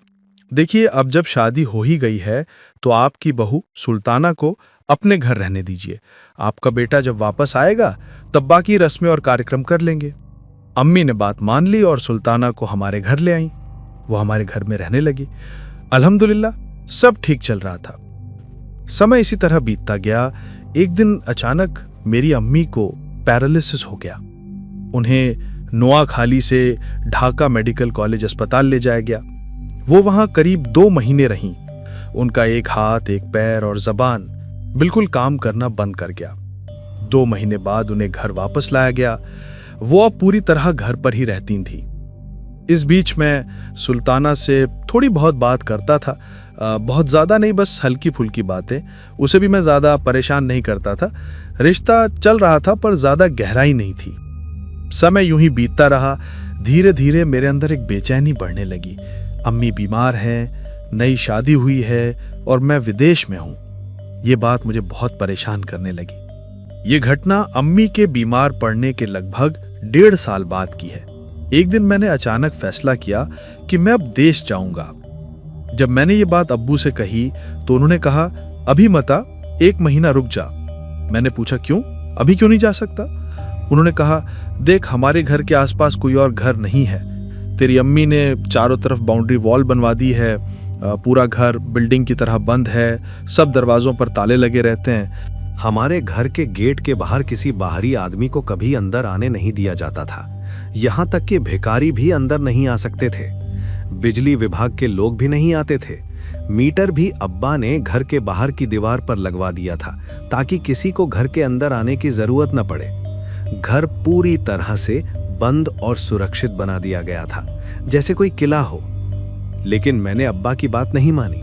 देखिए, अब जब शादी हो ही गई है तो आपकी बहू सुल्ताना को अपने घर रहने दीजिए। आपका बेटा जब वापस आएगा तब बाकी रस्में और कार्यक्रम कर लेंगे। अम्मी ने बात मान ली और सुल्ताना को हमारे घर ले आई। वो हमारे घर में रहने लगी। अल्हम्दुलिल्लाह सब ठीक चल रहा था। समय इसी तरह बीतता गया। एक दिन अचानक मेरी अम्मी को पैरालिसिस हो गया। उन्हें नोआखाली से ढाका मेडिकल कॉलेज अस्पताल ले जाया गया। वो वहां करीब 2 महीने रहीं। उनका एक हाथ, एक पैर और जबान बिल्कुल काम करना बंद कर गया। 2 महीने बाद उन्हें घर वापस लाया गया। वो अब पूरी तरह घर पर ही रहती थी। इस बीच मैं सुल्ताना से थोड़ी बहुत बात करता था, बहुत ज्यादा नहीं, बस हल्की फुल्की बातें। उसे भी मैं ज्यादा परेशान नहीं करता था। रिश्ता चल रहा था पर ज्यादा गहराई नहीं थी। समय यूं ही बीतता रहा। धीरे धीरे मेरे अंदर एक बेचैनी बढ़ने लगी। अम्मी बीमार हैं, नई शादी हुई है और मैं विदेश में हूं। ये बात मुझे बहुत परेशान करने लगी। ये घटना अम्मी के बीमार पड़ने के लगभग 1.5 साल बाद की है। एक दिन मैंने अचानक फैसला किया कि मैं अब देश जाऊंगा। जब मैंने ये बात अब्बू से कही तो उन्होंने कहा, अभी मता, 1 महीना रुक जा। मैंने पूछा, क्यों, अभी क्यों नहीं जा सकता? उन्होंने कहा, देख, हमारे घर के आसपास कोई और घर नहीं है। तेरी अम्मी ने चारों तरफ बाउंड्री वॉल बनवा दी है। पूरा घर बिल्डिंग की तरह बंद है। सब दरवाजों पर ताले लगे रहते हैं। हमारे घर के गेट के बाहर किसी बाहरी आदमी को कभी अंदर आने नहीं दिया जाता था। यहाँ तक कि भिखारी भी अंदर नहीं आ सकते थे। बिजली विभाग के लोग भी नहीं आते थे। मीटर भी अब्बा ने घर के बाहर की दीवार पर लगवा दिया था ताकि किसी को घर के अंदर आने की जरूरत न पड़े। घर पूरी तरह से बंद और सुरक्षित बना दिया गया था, जैसे कोई किला हो। लेकिन मैंने अब्बा की बात नहीं मानी।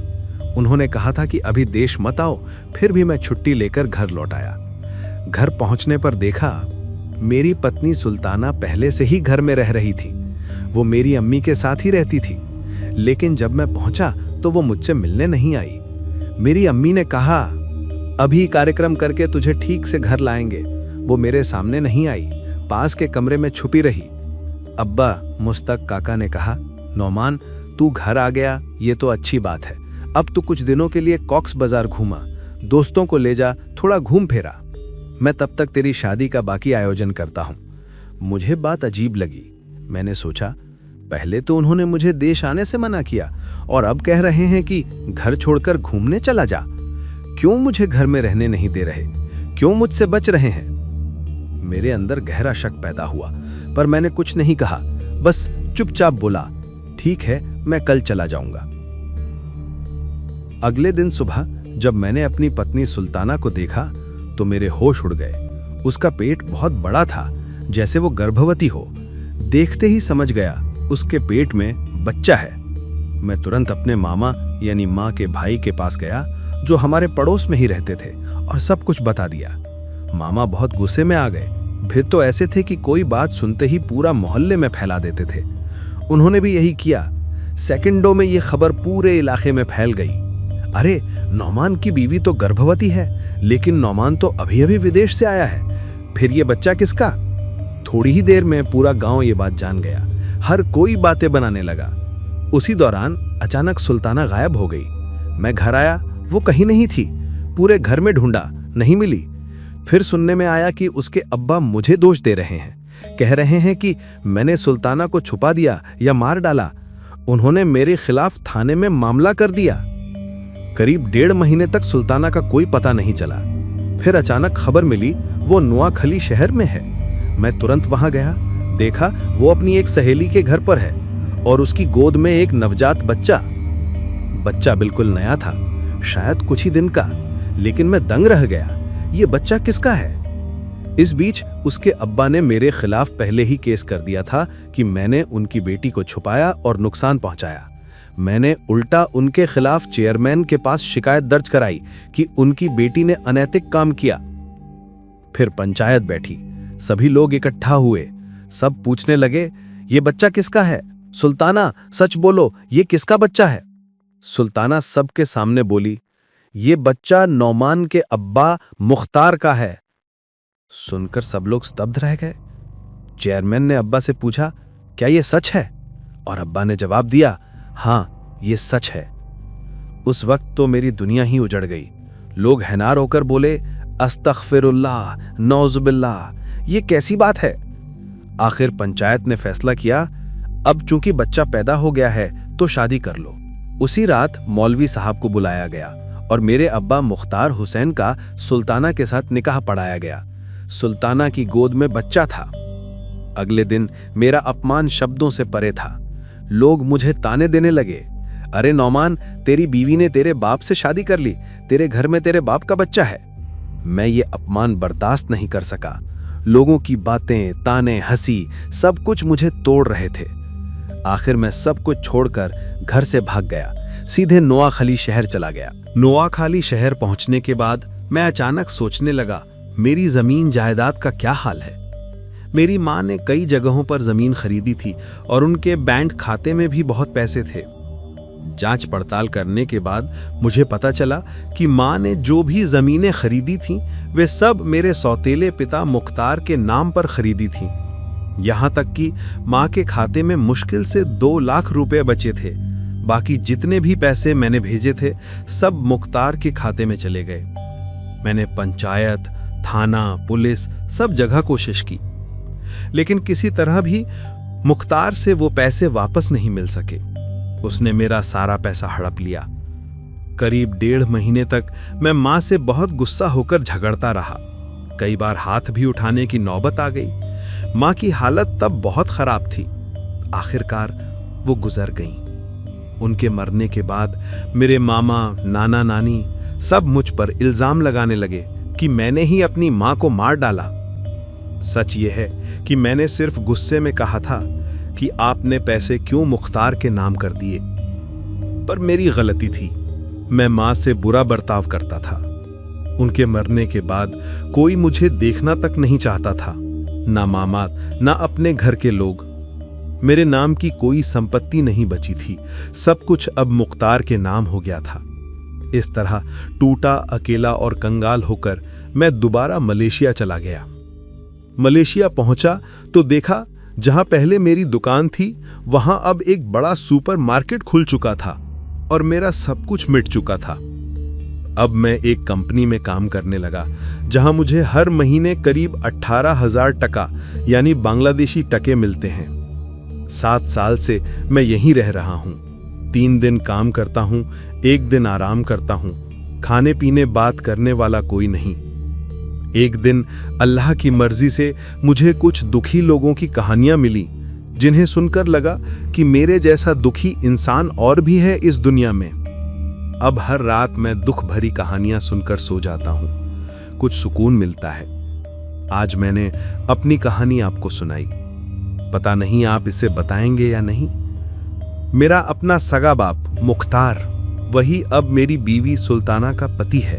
उन्होंने कहा था कि अभी देश मत आओ। फिर भी मैं छुट्टी लेकर घर लौट आया। घर पहुंचने पर देखा मेरी पत्नी सुल्ताना पहले से ही घर में रह रही थी। वो मेरी अम्मी के साथ ही रहती थी। लेकिन जब मैं पहुंचा तो वो मुझसे मिलने नहीं आई। मेरी अम्मी ने कहा, अभी कार्यक्रम करके तुझे ठीक से घर लाएंगे। वो मेरे सामने नहीं आई, पास के कमरे में छुपी रही। अब्बा मुश्ताक काका ने कहा, नौमान, तू घर आ गया, ये तो अच्छी बात है। अब तू कुछ दिनों के लिए कॉक्स बाजार घूमा, दोस्तों को ले जा, थोड़ा घूम फेरा। मैं तब तक तेरी शादी का बाकी आयोजन करता हूं। मुझे बात अजीब लगी। मैंने सोचा, पहले तो उन्होंने मुझे देश आने से मना किया और अब कह रहे हैं कि घर छोड़कर घूमने चला जा। क्यों मुझे घर में रहने नहीं दे रहे? क्यों मुझसे बच रहे हैं? मेरे अंदर गहरा शक पैदा हुआ, पर मैंने कुछ नहीं कहा, बस चुपचाप बोला, ठीक है, मैं कल चला जाऊंगा। अगले दिन सुबह जब मैंने अपनी पत्नी सुल्ताना को देखा तो मेरे होश उड़ गए। उसका पेट बहुत बड़ा था, जैसे वो गर्भवती हो। देखते ही समझ गया उसके पेट में बच्चा है। मैं तुरंत अपने मामा यानी माँ के भाई के पास गया, जो हमारे पड़ोस में ही रहते थे, और सब कुछ बता दिया। मामा बहुत गुस्से में आ गए। फिर तो ऐसे थे कि कोई बात सुनते ही पूरा मोहल्ले में फैला देते थे। उन्होंने भी यही किया। सेकंडों में ये खबर पूरे इलाके में फैल गई। अरे, नौमान की बीवी तो गर्भवती है, लेकिन नौमान तो अभी अभी विदेश से आया है, फिर ये बच्चा किसका? थोड़ी ही देर में पूरा गांव ये बात जान गया। हर कोई बातें बनाने लगा। उसी दौरान अचानक सुल्ताना गायब हो गई। मैं घर आया, वो कहीं नहीं थी। पूरे घर में ढूंढा, नहीं मिली। फिर सुनने में आया कि उसके अब्बा मुझे दोष दे रहे हैं। कह रहे हैं कि मैंने सुल्ताना को छुपा दिया या मार डाला। उन्होंने मेरे खिलाफ थाने में मामला कर दिया। करीब 1.5 महीने तक सुल्ताना का कोई पता नहीं चला। फिर अचानक खबर मिली वो नोआखली शहर में है। मैं तुरंत वहां गया। देखा वो अपनी एक सहेली के घर पर है और उसकी गोद में एक नवजात बच्चा। बच्चा बिल्कुल नया था, शायद कुछ ही दिन का, लेकिन मैं दंग रह गया। ये बच्चा किसका है? इस बीच उसके अब्बा ने मेरे खिलाफ पहले ही केस कर दिया था कि मैंने उनकी बेटी को छुपाया और नुकसान पहुंचाया। मैंने उल्टा उनके खिलाफ चेयरमैन के पास शिकायत दर्ज कराई कि उनकी बेटी ने अनैतिक काम किया। फिर पंचायत बैठी, सभी लोग इकट्ठा हुए। सब पूछने लगे, ये बच्चा किसका है? सुल्ताना, सच बोलो, ये किसका बच्चा है? सुल्ताना सबके सामने बोली, ये बच्चा नौमान के अब्बा मुख्तार का है। सुनकर सब लोग स्तब्ध रह गए। चेयरमैन ने अब्बा से पूछा, क्या ये सच है? और अब्बा ने जवाब दिया, हाँ, ये सच है। उस वक्त तो मेरी दुनिया ही उजड़ गई। लोग हैरान होकर बोले, अस्तगफिरुल्लाह, नौजुबिल्लाह, ये कैसी बात है? आखिर पंचायत ने फैसला किया, अब चूंकि बच्चा पैदा हो गया है तो शादी कर लो। उसी रात मौलवी साहब को बुलाया गया और मेरे अब्बा मुख्तार हुसैन का सुल्ताना के साथ निकाह पढ़ाया गया। सुल्ताना की गोद में बच्चा था। अगले दिन मेरा अपमान शब्दों से परे था। लोग मुझे ताने देने लगे, अरे नौमान, तेरी बीवी ने तेरे बाप से शादी कर ली, तेरे घर में तेरे बाप का बच्चा है। मैं ये अपमान बर्दाश्त नहीं कर सका। लोगों की बातें, ताने, हंसी, सब कुछ मुझे तोड़ रहे थे। आखिर मैं सब कुछ छोड़कर घर से भाग गया, सीधे नोआखली शहर चला गया। नोआखली शहर पहुंचने के बाद मैं अचानक सोचने लगा, मेरी जमीन जायदाद का क्या हाल है। मेरी माँ ने कई जगहों पर जमीन खरीदी थी और उनके बैंक खाते में भी बहुत पैसे थे। जांच पड़ताल करने के बाद मुझे पता चला कि माँ ने जो भी जमीनें खरीदी थीं, वे सब मेरे सौतेले पिता मुख्तार के नाम पर खरीदी थीं। यहाँ तक कि माँ के खाते में मुश्किल से 2 लाख रुपए बचे थे। बाकी जितने भी पैसे मैंने भेजे थे, सब मुख्तार के खाते में चले गए। मैंने पंचायत, थाना, पुलिस, सब जगह कोशिश की, लेकिन किसी तरह भी मुख्तार से वो पैसे वापस नहीं मिल सके। उसने मेरा सारा पैसा हड़प लिया। करीब 1.5 महीने तक मैं माँ से बहुत गुस्सा होकर झगड़ता रहा। कई बार हाथ भी उठाने की नौबत आ गई। माँ की हालत तब बहुत खराब थी। आखिरकार वो गुजर गईं। उनके मरने के बाद मेरे मामा, नाना, नानी सब मुझ पर इल्जाम लगाने लगे कि मैंने ही अपनी माँ को मार डाला। सच ये है कि मैंने सिर्फ गुस्से में कहा था कि आपने पैसे क्यों मुख्तार के नाम कर दिए, पर मेरी गलती थी। मैं माँ से बुरा बर्ताव करता था। उनके मरने के बाद कोई मुझे देखना तक नहीं चाहता था, ना मामा, ना अपने घर के लोग। मेरे नाम की कोई संपत्ति नहीं बची थी। सब कुछ अब मुख्तार के नाम हो गया था। इस तरह टूटा, अकेला और कंगाल होकर मैं दोबारा मलेशिया चला गया। मलेशिया पहुंचा तो देखा, जहां पहले मेरी दुकान थी, वहां अब एक बड़ा सुपरमार्केट खुल चुका था और मेरा सब कुछ मिट चुका था। अब मैं एक कंपनी में काम करने लगा, जहां मुझे हर महीने करीब 18,000 टका यानी बांग्लादेशी टके मिलते हैं। 7 साल से मैं यहीं रह रहा हूँ। 3 दिन काम करता हूँ, 1 दिन आराम करता हूँ। खाने पीने बात करने वाला कोई नहीं। एक दिन अल्लाह की मर्जी से मुझे कुछ दुखी लोगों की कहानियां मिली, जिन्हें सुनकर लगा कि मेरे जैसा दुखी इंसान और भी है इस दुनिया में। अब हर रात मैं दुख भरी कहानियां सुनकर सो जाता हूं। कुछ सुकून मिलता है। आज मैंने अपनी कहानी आपको सुनाई। पता नहीं आप इसे बताएंगे या नहीं। मेरा अपना सगा बाप मुख्तार, वही अब मेरी बीवी सुल्ताना का पति है।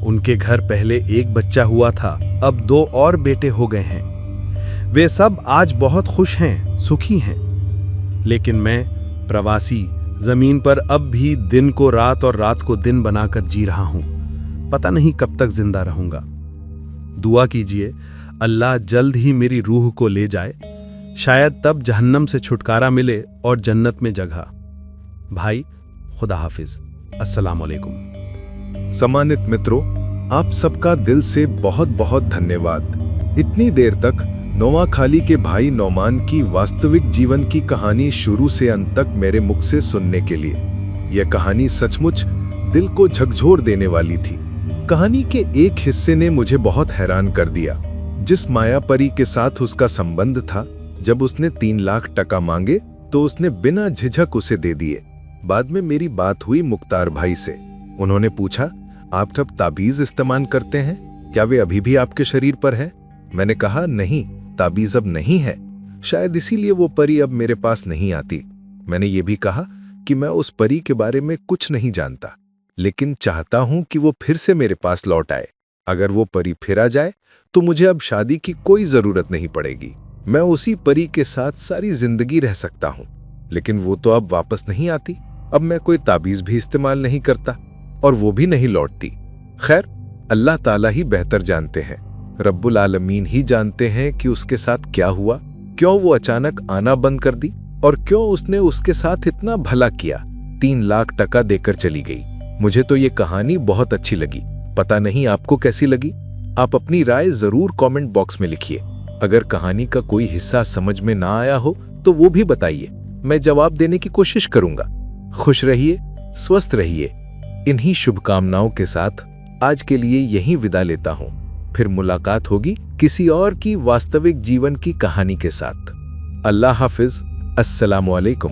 उनके घर पहले एक बच्चा हुआ था, अब 2 और बेटे हो गए हैं। वे सब आज बहुत खुश हैं, सुखी हैं। लेकिन मैं प्रवासी जमीन पर अब भी दिन को रात और रात को दिन बनाकर जी रहा हूं। पता नहीं कब तक जिंदा रहूंगा। दुआ कीजिए अल्लाह जल्द ही मेरी रूह को ले जाए, शायद तब जहन्नम से छुटकारा मिले और जन्नत में जगह। भाई, खुदा हाफिज। अस्सलाम वालेकुम। सम्मानित मित्रों, आप सबका दिल से बहुत बहुत धन्यवाद। इतनी देर तक नोआखाली के भाई नौमान की वास्तविक जीवन की कहानी शुरू से अंत तक मेरे मुख से सुनने के लिए। यह कहानी सचमुच दिल को झकझोर देने वाली थी। कहानी के एक हिस्से ने मुझे बहुत हैरान कर दिया। जिस माया परी के साथ उसका संबंध था, जब उसने 3 लाख टका मांगे तो उसने बिना झिझक उसे दे दिए। बाद में मेरी बात हुई मुख्तार भाई से। उन्होंने पूछा, आप जब ताबीज इस्तेमाल करते हैं, क्या वे अभी भी आपके शरीर पर है? मैंने कहा, नहीं, ताबीज अब नहीं है। शायद इसीलिए वो परी अब मेरे पास नहीं आती। मैंने ये भी कहा कि मैं उस परी के बारे में कुछ नहीं जानता, लेकिन चाहता हूं कि वो फिर से मेरे पास लौट आए। अगर वो परी फिर आ जाए तो मुझे अब शादी की कोई जरूरत नहीं पड़ेगी। मैं उसी परी के साथ सारी जिंदगी रह सकता हूं। लेकिन वो तो अब वापस नहीं आती। अब मैं कोई ताबीज भी इस्तेमाल नहीं करता और वो भी नहीं लौटती। खैर, अल्लाह ताला ही बेहतर जानते हैं। रब्बुल आलमीन ही जानते हैं कि उसके साथ क्या हुआ, क्यों वो अचानक आना बंद कर दी और क्यों उसने उसके साथ इतना भला किया। 3 लाख टका देकर चली गई। मुझे तो ये कहानी बहुत अच्छी लगी। पता नहीं आपको कैसी लगी? आप अपनी राय जरूर कमेंट बॉक्स में लिखिए। अगर कहानी का कोई हिस्सा समझ में ना आया हो तो वो भी बताइए, मैं जवाब देने की कोशिश करूंगा। खुश रहिए, स्वस्थ रहिए। इन्हीं शुभकामनाओं के साथ आज के लिए यहीं विदा लेता हूं। फिर मुलाकात होगी किसी और की वास्तविक जीवन की कहानी के साथ। अल्लाह हाफिज। अस्सलामु अलैकुम।